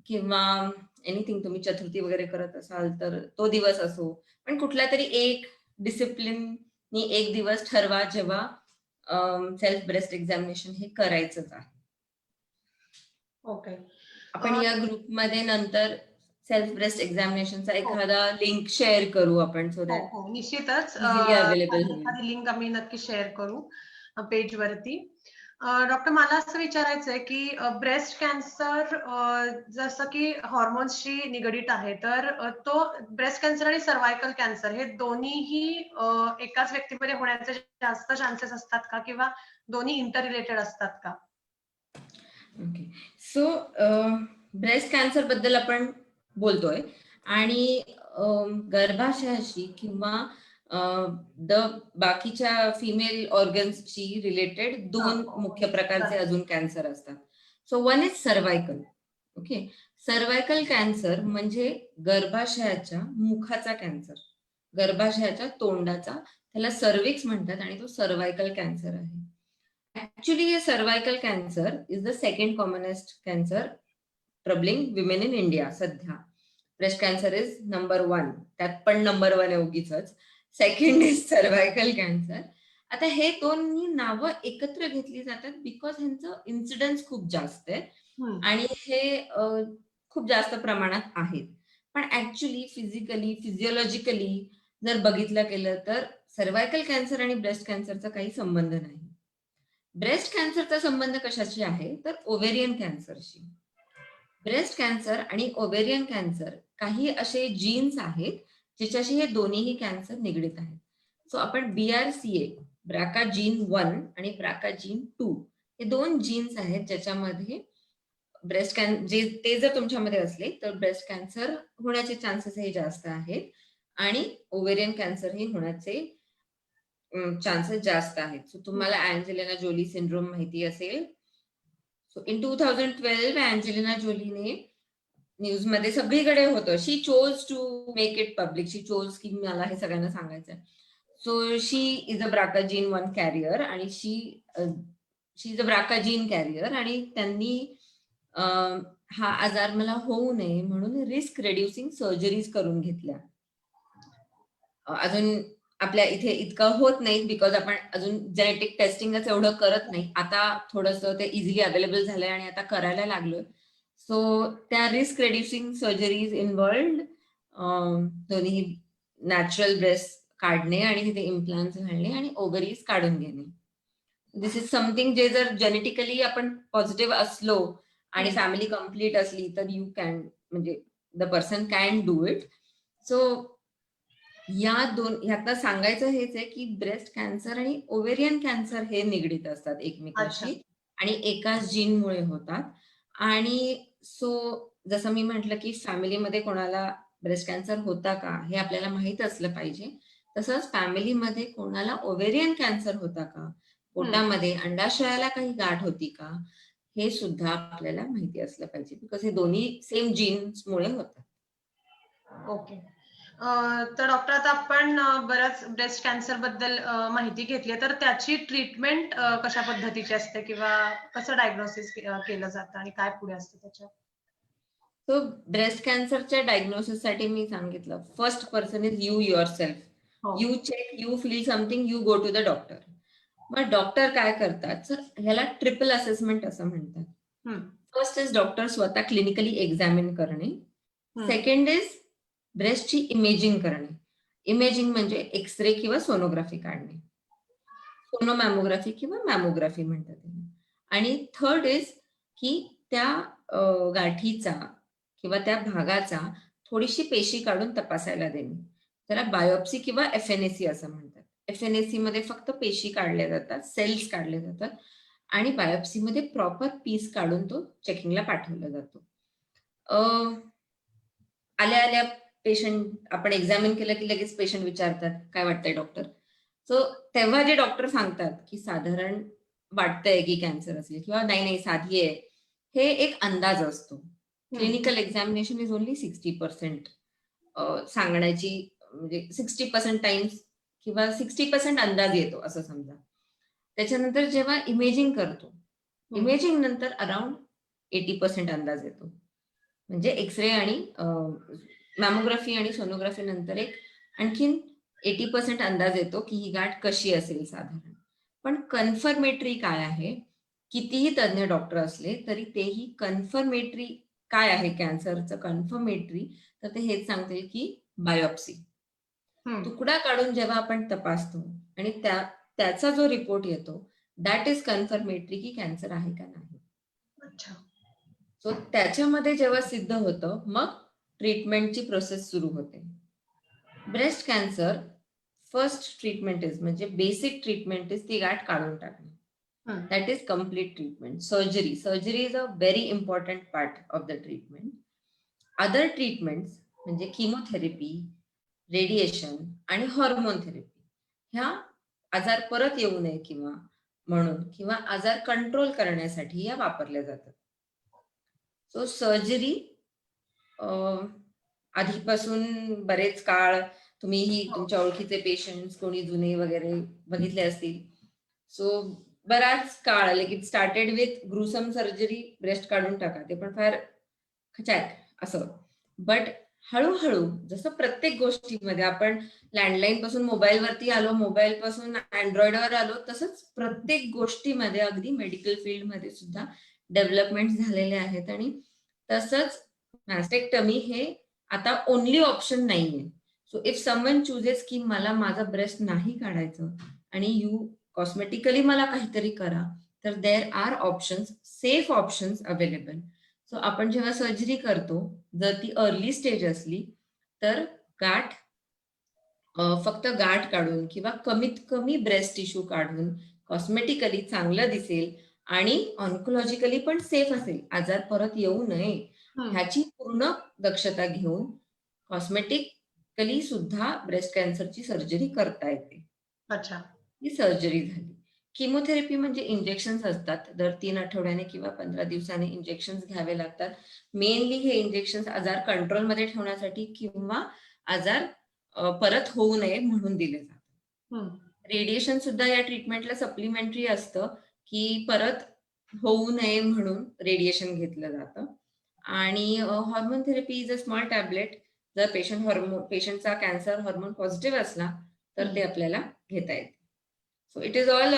किंवा एनिथिंग, तुम्ही चतुर्थी वगैरे करत असाल तर तो दिवस असो, पण कुठला तरी एक डिसिप्लिननी एक दिवस ठरवा जेव्हा सेल्फ ब्रेस्ट एक्झामिनेशन हे करायचंच आहे. ओके. आपण या ग्रुपमध्ये नंतर सेल्फ ब्रेस्ट एक्झामिनेशनचा एखादा लिंक शेअर करू आपण, सो दॅट हो, निश्चितच इझिली अवेलेबल होईल. एखादी लिंक आम्ही नक्की शेअर करू पेज वरती. डॉक्टर, मला असं विचारायचंय की ब्रेस्ट कॅन्सर जसं की हॉर्मोन्सशी निगडीत आहे, तर तो ब्रेस्ट कॅन्सर आणि सर्व्हायकल कॅन्सर हे दोन्हीही एकाच व्यक्तीमध्ये होण्याचे जास्त चान्सेस असतात का, किंवा दोन्ही इंटर रिलेटेड असतात का? ओके. सो ब्रेस्ट कॅन्सर बद्दल आपण बोलतोय आणि गर्भाशयाशी किंवा बाकीच्या फिमेल ऑर्गन्सशी रिलेटेड 2 मुख्य प्रकारचे अजून कॅन्सर असतात. So one is cervical. Okay. Cervical cancer म्हणजे गर्भाशयाच्या मुखाचा कॅन्सर, गर्भाशयाच्या तोंडाचा, त्याला सर्व्हिक्स म्हणतात आणि तो सर्व्हायकल कॅन्सर आहे. Actually, cervical cancer is the second commonest cancer troubling women in India सध्या. ब्रेस्ट कॅन्सर इज नंबर 1, त्यात पण नंबर 1 आहे उगीच. Second is cervical cancer. आता हे दोन्ही नावं एकत्र घेतली जातात बिकॉज ह्यांचं इन्सिडन्स खूप जास्त आहे आणि हे खूप जास्त प्रमाणात आहेत. पण ऍक्च्युली फिजिओलॉजिकली जर बघितलं गेलं तर सर्व्हायकल कॅन्सर आणि ब्रेस्ट कॅन्सरचा काही संबंध नाही. ब्रेस्ट कॅन्सरचा संबंध कशाशी आहे तर ओव्हेरियन कॅन्सरशी. ब्रेस्ट कॅन्सर आणि ओव्हेरियन कॅन्सर काही असे जीन्स आहेत ज्याच्याशी हे दोन्हीही कॅन्सर निगडीत आहेत. सो आपण BRCA, ब्राका जीन 1 आणि ब्राका जीन 2, हे 2 जीन्स आहेत ज्याच्यामध्ये ब्रेस्ट कॅन्सर, ते जर तुमच्यामध्ये असले तर ब्रेस्ट कॅन्सर होण्याचे चान्सेस हे जास्त आहेत आणि ओव्हेरियन कॅन्सर हे होण्याचे चान्सेस जास्त आहेत. सो तुम्हाला अँजेलिना जोली सिंड्रोम माहिती असेल. सो इन 2012 अँजेलिना जोलीने न्यूज मध्ये सगळीकडे होतं, she chose to make it public, she chose की मला हे सगळ्यांना सांगायचं. So she is a BRCA gene 1 carrier आणि she is a BRCA gene carrier आणि त्यांनी हा आजार मला होऊ नये म्हणून रिस्क रेड्युसिंग सर्जरीज करून घेतल्या. अजून आपल्या इथे इतकं होत नाही बिकॉज आपण अजून जेनेटिक टेस्टिंगच एवढं करत नाही. आता थोडंसं ते इझिली अवेलेबल झालंय आणि आता करायला लागलोय. सो त्या रिस्क रेड्युसिंग सर्जरीज इन्व्हॉल्ड दोन्ही नॅचरल ब्रेस्ट काढणे आणि तिथे इम्प्लांट्स घालणे आणि ओव्हरीज काढून घेणे. दिस इज समथिंग जे जर जेनेटिकली आपण पॉझिटिव्ह असलो आणि फॅमिली कम्प्लीट असली तर यू कॅन, म्हणजे the person can do it. So ह्यातनं सांगायचं हेच आहे की ब्रेस्ट कॅन्सर आणि ओव्हेरियन कॅन्सर हे निगडीत असतात एकमेकांशी आणि एकाच जीनमुळे होतात. आणि सो जसं मी म्हटलं की फॅमिलीमध्ये कोणाला ब्रेस्ट कॅन्सर होता का हे आपल्याला माहित असलं पाहिजे. तसंच फॅमिलीमध्ये कोणाला ओव्हेरियन कॅन्सर होता का, पोटामध्ये अंडाशयाला काही गाठ होती का, हे सुद्धा आपल्याला माहिती असलं पाहिजे बिकॉज हे दोन्ही सेम जीन्समुळे होतात. ओके. तर डॉक्टर, आता आपण बऱ्याच ब्रेस्ट कॅन्सर बद्दल माहिती घेतली, तर त्याची ट्रीटमेंट कशा पद्धतीची असते किंवा कसं डायग्नोसिस केलं जातं आणि काय पुढे असतं त्याच्यात? सो ब्रेस्ट कॅन्सरच्या डायग्नोसिस साठी मी सांगितलं, first person is you yourself. You check, you feel something, you go to the doctor. मग डॉक्टर काय करतात, तर ह्याला ट्रिपल असेसमेंट असं म्हणतात. फर्स्ट इज डॉक्टर स्वतः क्लिनिकली एक्झामिन करणे. सेकंड इज ब्रेस्टची इमेजिंग करणे. इमेजिंग म्हणजे एक्सरे किंवा सोनोग्राफी काढणे, सोनोमॅमोग्राफी किंवा मॅमोग्राफी म्हणतात त्याला. आणि थर्ड इज की त्या गाठीचा किंवा त्या भागाचा थोडीशी पेशी काढून तपासायला देणे. त्याला बायोप्सी किंवा एफएनएसी असं म्हणतात. एफएनएसी मध्ये फक्त पेशी काढल्या जातात, सेल्स काढले जातात आणि बायोप्सी मध्ये प्रॉपर पीस काढून तो चेकिंगला पाठवला जातो. आल्या आल्या पेशंट आपण एक्झामिन केलं की लगेच पेशंट विचारतात, काय वाटतंय डॉक्टर? सो तेव्हा जे डॉक्टर सांगतात की साधारण वाटतंय की कॅन्सर असेल किंवा नाही नाही साधी आहे, हे एक अंदाज असतो. क्लिनिकल एक्झामिनेशन इज ओन्ली 60% सांगण्याची, म्हणजे 60% टाइम्स किंवा 60% अंदाज येतो असं समजा. त्याच्यानंतर जेव्हा इमेजिंग करतो, इमेजिंग नंतर अराउंड 80% अंदाज येतो. म्हणजे एक्सरे आणि मॅमोग्राफी आणि सोनोग्राफी नंतर एक आणखीन 80% अंदाज येतो की ही गाठ कशी असेल साधारण. पण कन्फर्मेटरी काय आहे, कितीही तज्ञ डॉक्टर असले तरी तेही कन्फर्मेटरी काय आहे कॅन्सरचं कन्फर्मेटरी, तर ते हेच सांगतील की बायोप्सी. तुकडा काढून जेव्हा आपण तपासतो आणि त्याचा जो रिपोर्ट येतो दॅट इज कन्फर्मेटरी की कॅन्सर आहे का नाही. अच्छा. सो त्याच्यामध्ये जेव्हा सिद्ध होतं मग ट्रीटमेंटची प्रोसेस सुरू होते. Breast cancer first treatment is म्हणजे बेसिक ट्रीटमेंट इज ती गाठ काढून टाकणे. That is complete treatment. Surgery is a very important part of the treatment. Other treatments म्हणजे किमोथेरपी, रेडिएशन आणि हॉर्मोन थेरपी, ह्या आजार परत येऊ नये किंवा म्हणून किंवा आजार कंट्रोल करण्यासाठी या वापरल्या जातात. सो सर्जरी आधीपासून बरेच काळ तुम्हीही तुमच्या ओळखीचे पेशंट्स कोणी जुने वगैरे बघितले असतील. सो बराच काळ like it started with gruesome surgery, breast काढून टाका, ते पण फार खचाक असं. बट हळूहळू जसं प्रत्येक गोष्टीमध्ये आपण लँडलाईन पासून मोबाईलवरती आलो, मोबाईल पासून अँड्रॉइडवर आलो, तसंच प्रत्येक गोष्टीमध्ये अगदी मेडिकल फील्डमध्ये सुद्धा डेव्हलपमेंट झालेले आहेत. आणि तसंच मॅस्टेक्टमी हे आता ओनली ऑप्शन नाहीये. सो इफ समवन चुजेस की मला माझा ब्रेस्ट नाही काढायचं आणि यू कॉस्मेटिकली मला काहीतरी करा, तर there are options, safe options available. So आपण जेव्हा सर्जरी करतो, जर ती अर्ली स्टेज असली तर गाठ फक्त गाठ काढून किंवा कमीत कमी ब्रेस्ट टिश्यू काढून कॉस्मेटिकली चांगलं दिसेल आणि ऑन्कोलॉजिकली पण सेफ असेल, आजार परत येऊ नये ह्याची पूर्ण दक्षता घेऊन कॉस्मेटिकली सुद्धा ब्रेस्ट कॅन्सरची सर्जरी करता येते. अच्छा. ही सर्जरी झाली. किमोथेरपी म्हणजे इंजेक्शन्स असतात, दर 3 आठवड्याने किंवा 15 दिवसांनी इंजेक्शन्स घ्यावे लागतात. मेनली हे इंजेक्शन्स आजार कंट्रोलमध्ये ठेवण्यासाठी किंवा आजार परत होऊ नये म्हणून दिले जातात. रेडिएशन सुद्धा या ट्रीटमेंटला सप्लिमेंटरी असतं की परत होऊ नये म्हणून रेडिएशन घेतलं जातं. आणि hormone therapy is a small tablet. जर पेशंटचा कॅन्सर हॉर्मोन पॉझिटिव्ह असला तर ते आपल्याला घेता येते. सो इट इज ऑल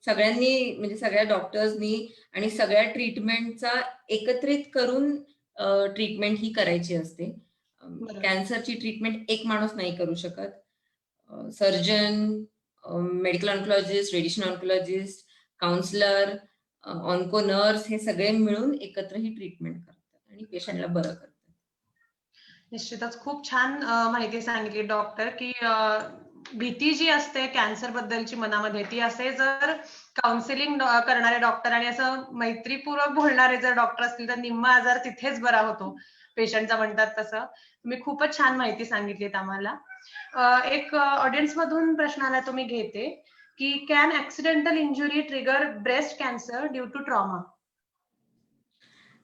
सगळ्यांनी म्हणजे सगळ्या डॉक्टर्सनी आणि सगळ्या ट्रीटमेंटचा एकत्रित करून ट्रीटमेंट ही करायची असते. कॅन्सरची ट्रीटमेंट एक माणूस नाही करू शकत. Surgeon, medical oncologist, radiation oncologist, counsellor, onco nurse हे सगळे मिळून एकत्र ही ट्रीटमेंट करतात आणि पेशंटला बरं करतात. निश्चितच खूप छान माहिती सांगितली डॉक्टर, की भीती जी असते कॅन्सर बद्दलची मनामध्ये, ती असे जर काउन्सिलिंग करणारे डॉक्टर आणि असं मैत्रीपूर्वक बोलणारे जर डॉक्टर असतील तर निम्मा आजार तिथेच बरा होतो पेशंटचा म्हणतात तसं. तुम्ही खूपच छान माहिती सांगितलीत आम्हाला. एक ऑडियन्स मधून प्रश्न आला तो मी घेते की can accidental injury trigger breast cancer due to trauma?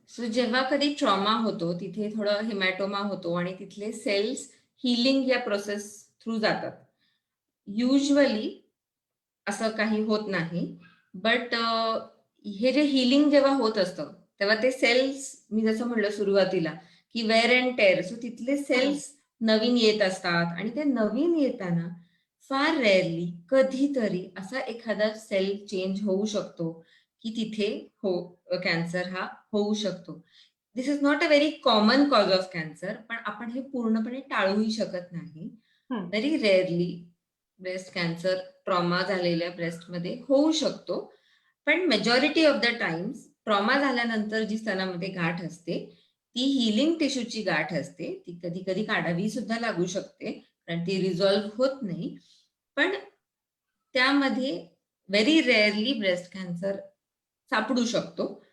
So जेव्हा कधी ट्रॉमा होतो तिथे थोडं हिमॅटोमा होतो आणि तिथले सेल्स हिलिंग या प्रोसेस थ्रू जातात. युजली असं काही होत नाही, बट हे जे हिलिंग जेव्हा होत असतं तेव्हा ते सेल्स, मी जसं म्हणलं सुरुवातीला की वेअर अँड टेअर, सो तिथले सेल्स नवीन येत असतात आणि ते नवीन येताना फार रेअरली कधीतरी असा एखादा सेल चेंज होऊ शकतो की तिथे कॅन्सर हा होऊ शकतो. This is not a very common cause of cancer, पण आपण हे पूर्णपणे टाळूही शकत नाही. Very rarely breast cancer trauma झालेल्या ब्रेस्टमध्ये होऊ शकतो, पण majority of the times trauma झाल्यानंतर जी स्तनामध्ये गाठ असते ती हिलिंग टिश्यूची गाठ असते. ती कधी कधी काढावी सुद्धा लागू शकते, कारण ती रिझॉल्व्ह होत नाही. पण त्यामध्ये व्हेरी रेअरली ब्रेस्ट कॅन्सर सापडू शकतो,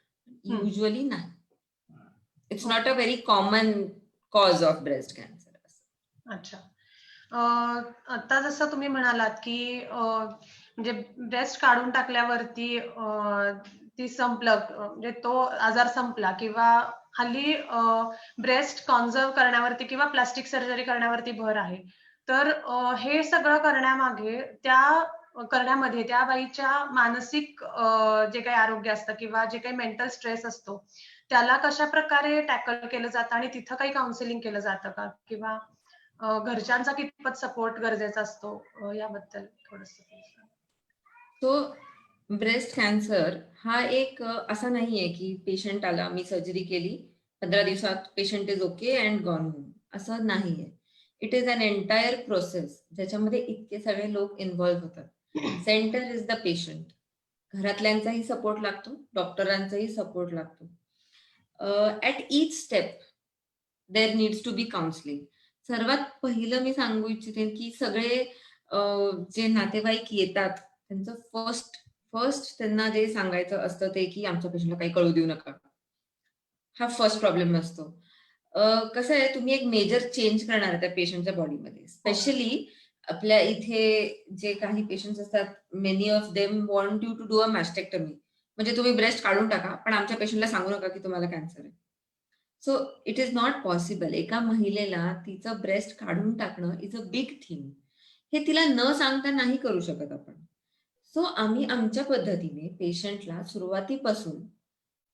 युजली नाही. It's not a very common cause of breast cancer. अच्छा. आता जसं तुम्ही म्हणालात की म्हणजे ब्रेस्ट काढून टाकल्यावरती ती संपलं, म्हणजे तो आजार संपला, किंवा हल्ली ब्रेस्ट कॉन्झर्व करण्यावरती किंवा प्लास्टिक सर्जरी करण्यावरती भर आहे. तर हे सगळं करण्यामध्ये त्या बाईच्या मानसिक जे काही आरोग्य असतं किंवा जे काही मेंटल स्ट्रेस असतो, त्याला कशा प्रकारे टॅकल केलं जातं आणि तिथं काही काउन्सिलिंग केलं जातं का, किंवा घरच्यांचा कितपत सपोर्ट गरजेचा असतो, याबद्दल थोडंसं सांगा. तो ब्रेस्ट कॅन्सर हा एक असा नाहीये की पेशंट आला, मी सर्जरी केली, 15 दिवसात patient is okay and gone home, असं नाहीये. It is an entire process ज्याच्यामध्ये इतके सगळे लोक इन्व्हॉल्व्ह होतात. Centre is the patient. घरातल्यांचाही सपोर्ट लागतो, डॉक्टरांचाही सपोर्ट लागतो. At each step there needs to be counselling. सर्वात पहिलं मी सांगू इच्छिते की सगळे जे नातेवाईक येतात त्यांचं फर्स्ट त्यांना जे सांगायचं असतं ते की आमच्या पेशंटला काही कळू देऊ नका. हा फर्स्ट प्रॉब्लेम असतो. कसं आहे, तुम्ही एक मेजर चेंज करणार आहे त्या पेशंटच्या बॉडीमध्ये. स्पेशली आपल्या इथे जे काही पेशंट्स असतात, many of them want you to do a mastectomy. म्हणजे तुम्ही ब्रेस्ट काढून टाका, पण आमच्या पेशंटला सांगू नका की तुम्हाला कॅन्सर आहे. So it is not possible. एका महिलेला तिचं ब्रेस्ट काढून टाकणं इज अ बिग थिंग. हे तिला न सांगता नाही करू शकत आपण. सो आम्ही आमच्या पद्धतीने पेशंटला सुरुवातीपासून,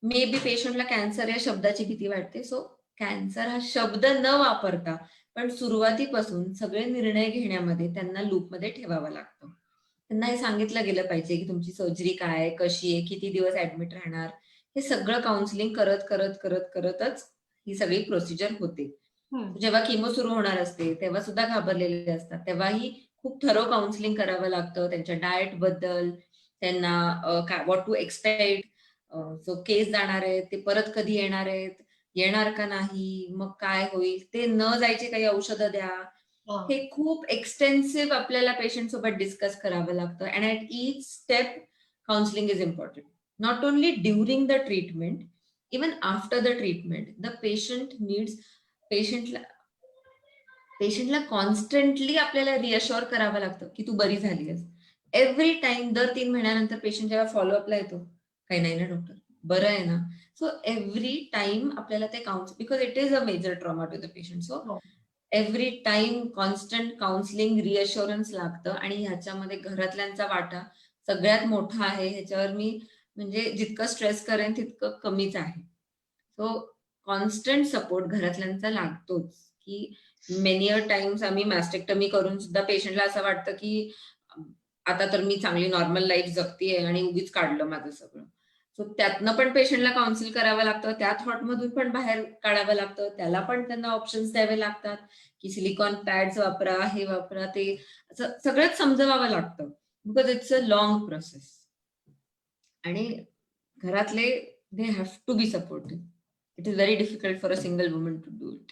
मे बी पेशंटला कॅन्सर या शब्दाची भीती वाटते, सो कॅन्सर हा शब्द न वापरता पण सुरुवातीपासून सगळे निर्णय घेण्यामध्ये त्यांना लूपमध्ये ठेवावं लागतं. त्यांना हे सांगितलं गेलं पाहिजे की तुमची सर्जरी काय, कशी आहे, किती दिवस ऍडमिट राहणार, हे सगळं काउन्सिलिंग करत करत करत करतच ही सगळी प्रोसिजर होते. जेव्हा किमो सुरू होणार असते तेव्हा सुद्धा घाबरलेले असतात, तेव्हाही खूप थरो काउन्सिलिंग करावं लागतं त्यांच्या डाएट बद्दल, त्यांना व्हॉट टू एक्सपेक्ट, जो केस जाणार आहेत ते परत कधी येणार आहेत, येणार का नाही, मग काय होईल, ते न जायचे काही औषधं द्या. हे खूप एक्सटेन्सिव्ह आपल्याला पेशंट सोबत डिस्कस करावं लागतं. And at each step counselling is important. Not only during the treatment, even after the treatment the patient needs, पेशंटला कॉन्स्टंटली आपल्याला रिअश्युअर करावं लागतं की तू बरी झाली आहेस. एव्हरी टाइम, दर 3 महिन्यानंतर पेशंट जेव्हा फॉलोअपला येतो, काही नाही ना डॉक्टर, बरं आहे ना. सो एव्हरी टाइम आपल्याला ते because it is a major trauma to the patient. So every time constant counselling, reassurance लागतं. आणि ह्याच्यामध्ये घरातल्यांचा वाटा सगळ्यात मोठा आहे. ह्याच्यावर मी म्हणजे जितकं स्ट्रेस करेन तितकं कमीच आहे. सो कॉन्स्टंट सपोर्ट घरातल्यांचा लागतोच. की मेनी अ टाइम्स आम्ही मॅस्टेक्टमी करून सुद्धा पेशंटला असं वाटतं की आता तर मी चांगली नॉर्मल लाईफ जगतीये आणि उगीच काढलं माझं सगळं. सो त्यातनं पण पेशंटला काउन्सिल करावं लागतं, त्या थॉटमधून पण बाहेर काढावं लागतं, त्याला पण त्यांना ऑप्शन्स द्यावे लागतात की सिलिकॉन पॅड्स वापरा, हे वापरा, ते सगळंच समजवावं लागतं. Because it's a long process. आणि घरातले they have to be supportive. It is very difficult for a single woman to do it.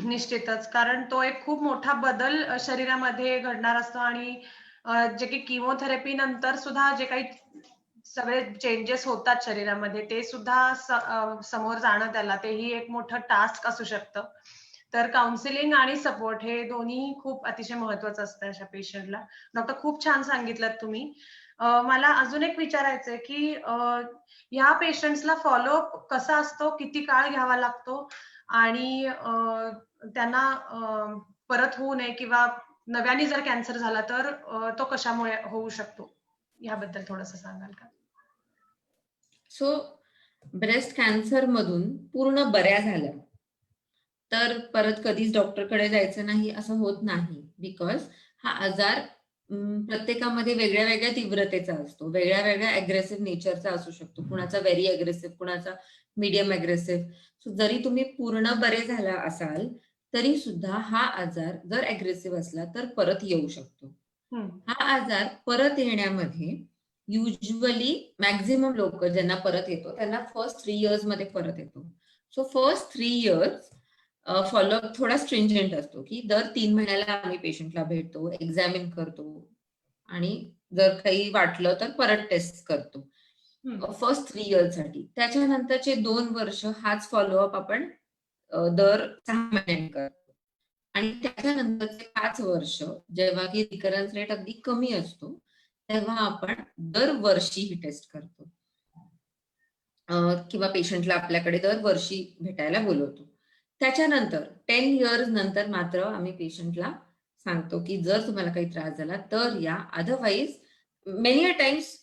निश्चितच, कारण तो एक खूप मोठा बदल शरीरामध्ये घडणार असतो. आणि जे की किमोथेरपी नंतर सुद्धा जे काही सगळे चेंजेस होतात शरीरामध्ये, ते सुद्धा समोर जाणं, त्याला तेही एक मोठं टास्क असू शकतं. तर काउन्सिलिंग आणि सपोर्ट हे दोन्ही खूप अतिशय महत्वाचं असतं अशा पेशंटला. डॉक्टर, खूप छान सांगितलं तुम्ही. मला अजून एक विचारायचंय की ह्या पेशंट्सला फॉलोअप कसा असतो, किती काळ घ्यावा लागतो, आणि त्यांना परत होऊ नये किंवा नव्याने जर कॅन्सर झाला तर तो कशामुळे होऊ शकतो, याबद्दल थोडंसं सांगाल का? सो ब्रेस्ट कॅन्सर मधून पूर्ण बऱ्या झाल्या तर परत कधीच डॉक्टरकडे जायचं नाही असं होत नाही. बिकॉज हा आजार प्रत्येकामध्ये वेगळ्या वेगळ्या तीव्रतेचा असतो, वेगळ्या वेगळ्या अग्रेसिव्ह नेचरचा असू शकतो. कुणाचा व्हेरी अग्रेसिव्ह, कुणाचा मीडियम अग्रेसिव्ह. सो जरी तुम्ही पूर्ण बरे झाला असाल तरी सुद्धा हा आजार जर अग्रेसिव्ह असला तर परत येऊ शकतो. हा आजार परत येण्यामध्ये युजली मॅक्झिमम लोक ज्यांना परत येतो त्यांना फर्स्ट 3 इयर्स मध्ये परत येतो. सो फर्स्ट 3 इयर्स फॉलोअप थोडा स्ट्रिंजेंट असतो, की दर 3 महिन्याला आम्ही पेशंटला भेटतो, एक्झामिन करतो आणि जर काही वाटलं तर परत टेस्ट करतो. फर्स्ट 3 इयर्स साठी. त्याच्यानंतरचे 2 वर्ष हाच फॉलोअप आपण दर 6 महिन्यांनी करतो आणि त्याच्यानंतरचे 5 वर्ष जेव्हा की रिकरन्स रेट अगदी कमी असतो तेव्हा आपण दरवर्षी ही टेस्ट करतो किंवा पेशंटला आपल्याकडे दरवर्षी भेटायला बोलवतो. त्याच्यानंतर 10 इयर्स नंतर मात्र आम्ही पेशंटला सांगतो की जर तुम्हाला काही त्रास झाला तर या, अदरवाईज मेनी अ टाइम्स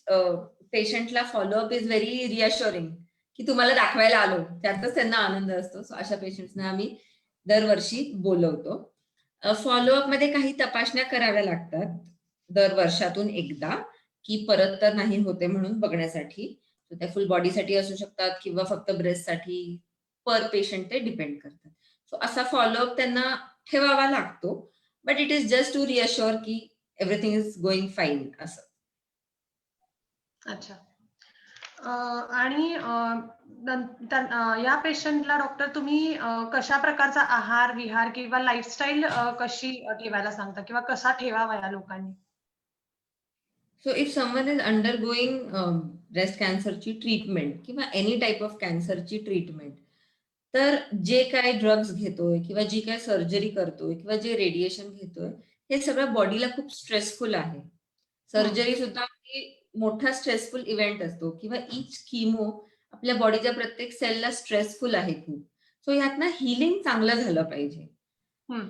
पेशंटला फॉलोअप इज व्हेरी रिअश्युरिंग की तुम्हाला दाखवायला आलो, त्यातच त्यांना आनंद असतो. सो अशा पेशंट्सना आम्ही दरवर्षी बोलवतो. फॉलोअप मध्ये काही तपासण्या कराव्या लागतात दर वर्षातून एकदा, की परत तर नाही होते म्हणून बघण्यासाठी. त्या फुल बॉडीसाठी असू शकतात किंवा फक्त ब्रेस्टसाठी, पर पेशंट ते डिपेंड करतात. सो असा फॉलोअप त्यांना ठेवावा लागतो, but it is just to reassure की एव्हरीथिंग इज गोइंग फाईन असं. अच्छा. आणि या पेशंटला डॉक्टर तुम्ही कशा प्रकारचा आहार विहार किंवा लाईफस्टाईल कशी ठेवायला सांगता किंवा कसा ठेवावा या लोकांनी? So if someone is undergoing breast कॅन्सरची ट्रीटमेंट किंवा एनी टाईप ऑफ कॅन्सरची ट्रीटमेंट, तर जे काय ड्रग्ज घेतोय किंवा जी काय सर्जरी करतोय किंवा जे रेडिएशन घेतोय हे सगळं बॉडीला खूप स्ट्रेसफुल आहे. सर्जरी सुद्धा मोठा स्ट्रेसफुल इव्हेंट असतो किंवा इच किमो आपल्या बॉडीच्या प्रत्येक सेलला स्ट्रेसफुल आहे खूप. सो यातनं हिलिंग चांगलं झालं पाहिजे.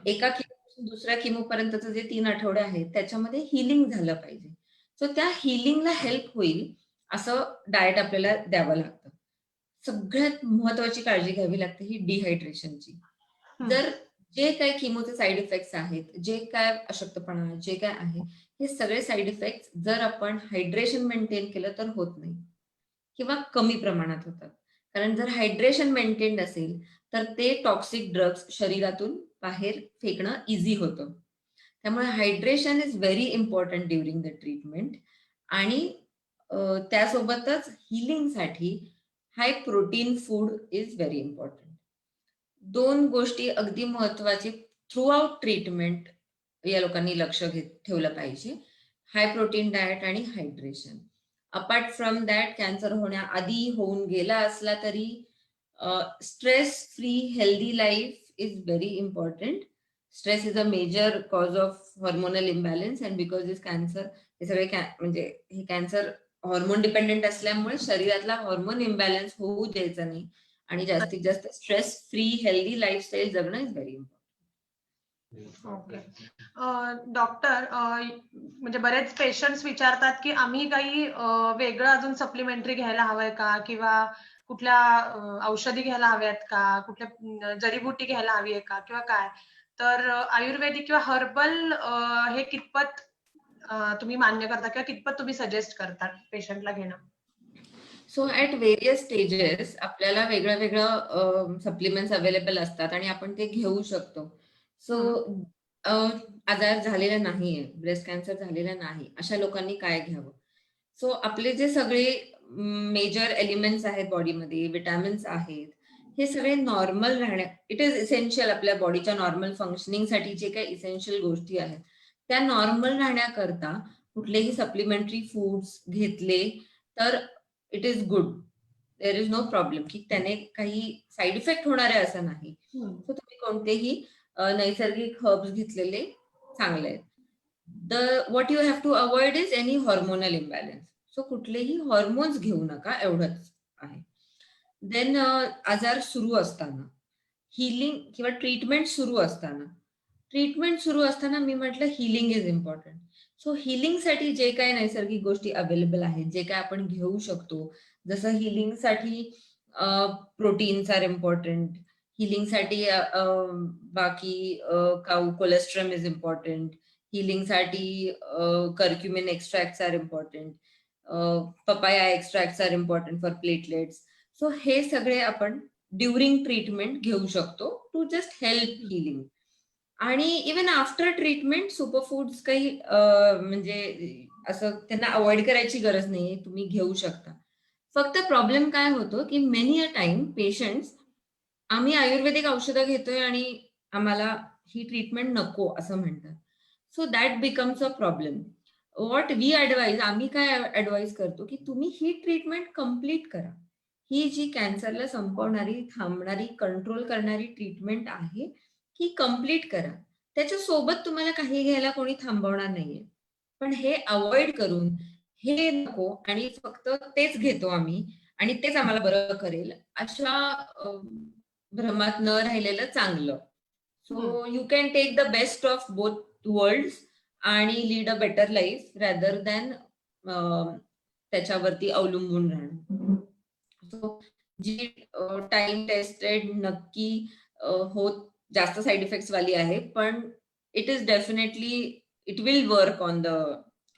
एका किमोपासून दुसऱ्या किमो पर्यंतचे जे 3 आठवडे आहेत त्याच्यामध्ये हिलिंग झालं पाहिजे. सो त्या हिलिंगला हेल्प होईल असं डाएट आपल्याला द्यावं लागतं. सगळ्यात महत्वाची काळजी घ्यावी लागते ही डिहायड्रेशनची. जर जे काय किमोचे साईड इफेक्ट्स आहेत, जे काय अशक्तपणा, जे काय आहे, हे सगळे साईड इफेक्ट्स जर आपण हायड्रेशन मेंटेन केलं तर होत नाही किंवा कमी प्रमाणात होतात. कारण जर हायड्रेशन मेंटेन असेल तर ते टॉक्सिक ड्रग्ज शरीरातून बाहेर फेकणं इझी होतं. त्यामुळे hydration is very important during the treatment आणि त्यासोबतच हिलिंगसाठी high protein food is very important. 2 गोष्टी अगदी महत्वाची थ्रू आउट ट्रीटमेंट या लोकांनी लक्ष ठेवलं पाहिजे. हाय प्रोटीन डाएट आणि hydration. Apart from that cancer होण्याआधी होऊन गेला असला तरी stress free healthy life is very important. Stress is a major cause of hormonal imbalance and because this cancer हे सगळे म्हणजे हे कॅन्सर हॉर्मोन डिपेंडेंट असल्यामुळे शरीरातला हॉर्मोन इम्बॅलन्स होऊ द्यायचा नाही आणि जास्तीत जास्त स्ट्रेस फ्री हेल्दी लाईफस्टाईल जगणं is very important. Okay. Doctor, म्हणजे बरेच पेशंट्स विचारतात की आम्ही काही वेगळं अजून सप्लिमेंटरी घ्यायला हवंय का किंवा कुठल्या औषधी घ्यायला हव्यात का, कुठल्या जडीबुटी घ्यायला हवी आहे का किंवा काय? तर आयुर्वेदिक किंवा हर्बल हे कितपत तुम्ही मान्य करता किंवा कितपत तुम्ही सजेस्ट करता पेशंटला घेणं? सो ऍट व्हेरियस स्टेजेस आपल्याला वेगळं वेगळं सप्लिमेंट्स अवेलेबल असतात आणि आपण ते घेऊ शकतो. सो आजार झालेला नाहीये, ब्रेस्ट कॅन्सर झालेला नाही, अशा लोकांनी काय घ्यावं? सो आपले जे सगळे मेजर एलिमेंट्स आहेत बॉडीमध्ये, विटॅमिन्स आहेत, हे सगळे नॉर्मल राहण्या, इट इज इसेन्शियल आपल्या बॉडीच्या नॉर्मल फंक्शनिंगसाठी जे काही इसेन्शियल गोष्टी आहेत त्या नॉर्मल राहण्याकरता कुठलेही सप्लिमेंटरी फूड्स घेतले तर it is good. There is no problem की त्याने काही साईड इफेक्ट होणार आहे असं नाही. सो तुम्ही कोणतेही नैसर्गिक हर्ब्स घेतलेले चांगले आहेत. What you have to avoid is any hormonal imbalance. So कुठलेही हॉर्मोन्स घेऊ नका एवढंच आहे. देन आजार सुरू असताना हिलिंग किंवा ट्रीटमेंट सुरू असताना मी म्हटलं हिलिंग इज इम्पॉर्टंट. सो हिलिंगसाठी जे काय नैसर्गिक गोष्टी अवेलेबल आहेत, जे काय आपण घेऊ शकतो, जसं हिलिंगसाठी प्रोटीन्स आर इम्पॉर्टंट. हिलिंगसाठी बाकी काऊ कोलेस्ट्रॉल इज इम्पॉर्टंट. हिलिंगसाठी curcumin extracts are important. Papaya extracts are important for platelets. So हे सगळे आपण ड्युरिंग ट्रीटमेंट घेऊ शकतो टू जस्ट हेल्प हिलिंग. आणि इवन आफ्टर ट्रीटमेंट सुपरफूड्स काही म्हणजे असं त्यांना अवॉइड करायची गरज नाहीये, तुम्ही घेऊ शकता. फक्त प्रॉब्लेम काय होतो की मेनी अ टाइम पेशंट्स आम्ही आयुर्वेदिक औषधं घेतोय आणि आम्हाला ही ट्रीटमेंट नको असं म्हणतात. So that becomes a problem. What we advise, आम्ही काय ॲडवाइज करतो की तुम्ही ही ट्रीटमेंट कंप्लीट करा. ही जी कॅन्सरला संपवणारी, थांबणारी, कंट्रोल करणारी ट्रीटमेंट आहे, ही कंप्लीट करा. त्याच्यासोबत तुम्हाला काही घ्यायला कोणी थांबवणार नाहीये. पण हे अव्हॉइड करून, हे नको आणि फक्त तेच घेतो आम्ही आणि तेच आम्हाला बरं करेल, अशा भ्रमात न राहिलेलं चांगलं. So you can take the best of both worlds आणि lead a better life rather than त्याच्यावरती अवलंबून राहणं. सो जी टाइम टेस्टेड नक्की होत जास्त साइड इफेक्ट्स वाली आहे, पण it is definitely it will work on the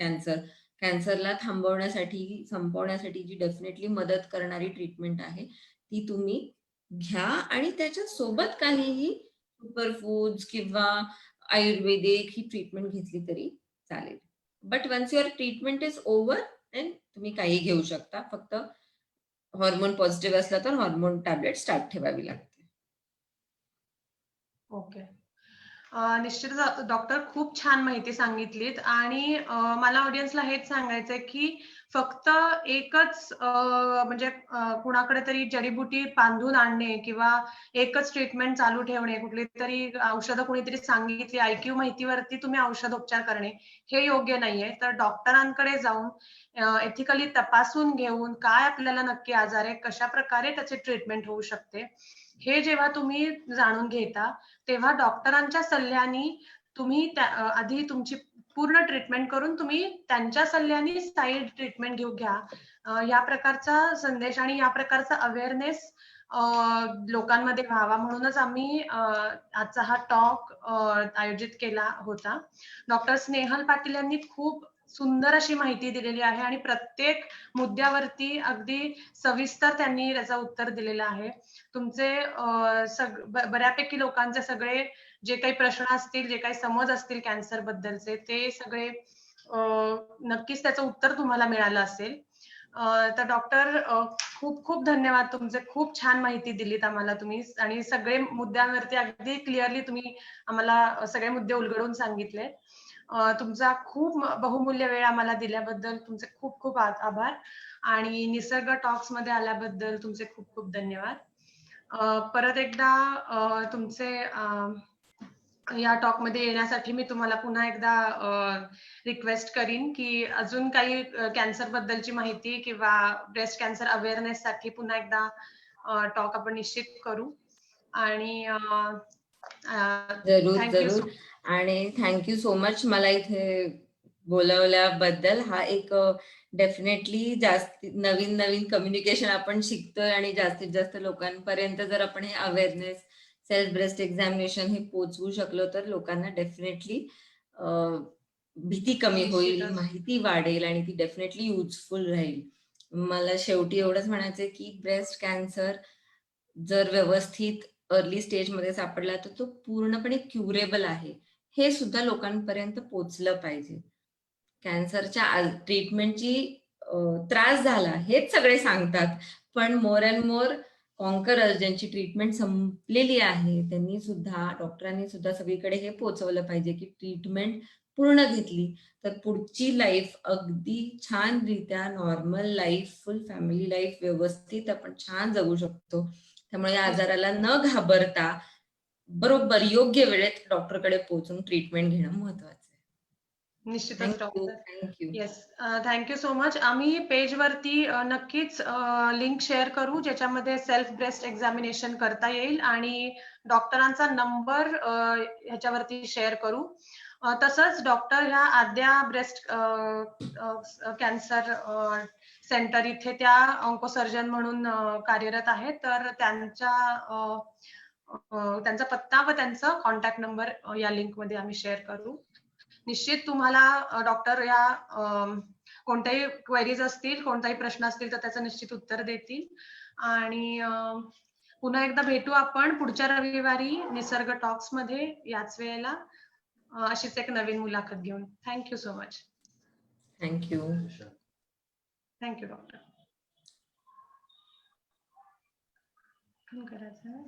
cancer. कॅन्सरला थांबवण्यासाठी, संपवण्यासाठी जी डेफिनेटली मदत करणारी ट्रीटमेंट आहे, ती तुम्ही घ्या आणि त्याच्या सोबत काहीही सुपर फूड्स किंवा आयुर्वेदिक ही ट्रीटमेंट घेतली तरी चालेल. But once your treatment is over, then तुम्ही काही घेऊ शकता. फक्त हॉर्मोन पॉझिटिव्ह असला तर हॉर्मोन टॅबलेट स्टार्ट ठेवावी लागते. ओके. निश्चितच डॉक्टर खूप छान माहिती सांगितलीत आणि मला ऑडियन्सला हेच सांगायचंय की फक्त एकच म्हणजे कुणाकडे तरी जडीबुटी बांधून आणणे किंवा एकच ट्रीटमेंट चालू ठेवणे, कुठली तरी औषधं कुणीतरी सांगितली, IQ माहितीवरती तुम्ही औषधोपचार करणे हे योग्य नाहीये. तर डॉक्टरांकडे जाऊन एथिकली तपासून घेऊन काय आपल्याला नक्की आजार आहे, कशा प्रकारे त्याची ट्रीटमेंट होऊ शकते, हे जेव्हा तुम्ही जाणून घेता तेव्हा डॉक्टरांच्या सल्ल्याने तुम्ही आधी तुमची पूर्ण ट्रीटमेंट करून तुम्ही त्यांच्या सल्ल्याने साईड ट्रीटमेंट घेऊ घ्या. या प्रकारचा संदेश आणि या प्रकारचा अवेअरनेस लोकांमध्ये व्हावा म्हणूनच आम्ही आजचा हा टॉक आयोजित केला होता. डॉक्टर स्नेहल पाटील यांनी खूप सुंदर अशी माहिती दिलेली आहे आणि प्रत्येक मुद्द्यावरती अगदी सविस्तर त्यांनी त्याचं उत्तर दिलेलं आहे. तुमचे बऱ्यापैकी लोकांचे सगळे जे काही प्रश्न असतील, जे काही समज असतील कॅन्सर बद्दलचे, ते सगळे नक्कीच त्याचं उत्तर तुम्हाला मिळालं असेल. तर डॉक्टर खूप खूप धन्यवाद तुमचे. खूप छान माहिती दिलीत आम्हाला तुम्ही आणि सगळे मुद्द्यांवरती अगदी क्लिअरली तुम्ही आम्हाला सगळे मुद्दे उलगडून सांगितले. तुमचा खूप बहुमूल्य वेळ आम्हाला दिल्याबद्दल तुमचे खूप खूप आभार आणि निसर्ग टॉक्स मध्ये आल्याबद्दल तुमचे खूप खूप धन्यवाद. परत एकदा तुमचे या टॉक मध्ये येण्यासाठी मी तुम्हाला पुन्हा एकदा रिक्वेस्ट करीन की अजून काही कॅन्सर बद्दलची माहिती किंवा ब्रेस्ट कॅन्सर अवेअरनेस साठी पुन्हा एकदा टॉक आपण निश्चित करू आणि जरूर, थँक्यू जरूर. सो आणि थँक सो मच मला इथे बोलावल्याबद्दल. हा एक डेफिनेटली जास्त नवीन नवीन कम्युनिकेशन आपण शिकतोय आणि जास्तीत जास्त लोकांपर्यंत जर आपण हे अवेअरनेस, सेल्फ ब्रेस्ट एक्झामिनेशन हे पोहोचवू शकलो तर लोकांना डेफिनेटली भीती कमी होईल, निश्चितच. माहिती वाढेल आणि ती डेफिनेटली युजफुल राहील. मला शेवटी एवढंच म्हणायचंय की ब्रेस्ट कॅन्सर जर व्यवस्थित अर्ली स्टेजमध्ये सापडला तर तो पूर्णपणे क्युरेबल आहे. हे सुद्धा लोकांपर्यंत पोहोचलं पाहिजे. कॅन्सरच्या ट्रीटमेंटची त्रास झाला हेच सगळे सांगतात. पण मोर अँड मोर कॉन्करर्स ज्यांची ट्रीटमेंट संपलेली आहे, त्यांनी सुद्धा, डॉक्टरांनी सुद्धा सगळीकडे हे पोहोचवलं पाहिजे की ट्रीटमेंट पूर्ण घेतली तर पुढची लाईफ अगदी छानरित्या normal life, full family life व्यवस्थित आपण छान जगू शकतो. त्यामुळे या आजाराला न घाबरता बरोबर योग्य वेळेत डॉक्टरकडे पोहोचून ट्रीटमेंट घेणं महत्वाचं आहे. निश्चितच thank you, doctor. Thank you. Yes, thank you so much. आम्ही पेजवरती नक्कीच लिंक शेअर करू ज्याच्यामध्ये सेल्फ ब्रेस्ट एक्झामिनेशन करता येईल आणि डॉक्टरांचा नंबर ह्याच्यावरती शेअर करू. तसंच डॉक्टर ह्या आद्या ब्रेस्ट कॅन्सर सेंटर इथे त्या ऑन्कोसर्जन म्हणून कार्यरत आहेत. तर त्यांचा पत्ता व त्यांचा कॉन्टॅक्ट नंबर या लिंक मध्ये आम्ही शेअर करू. निश्चित तुम्हाला डॉक्टर या कोणत्याही क्वेरीज असतील, कोणताही प्रश्न असतील तर त्याचं निश्चित उत्तर देतील आणि पुन्हा एकदा भेटू आपण पुढच्या रविवारी निसर्ग टॉक्स मध्ये याच वेळेला अशीच एक नवीन मुलाखत घेऊन. Thank you so much. Thank you. Thank you doctor. करायचं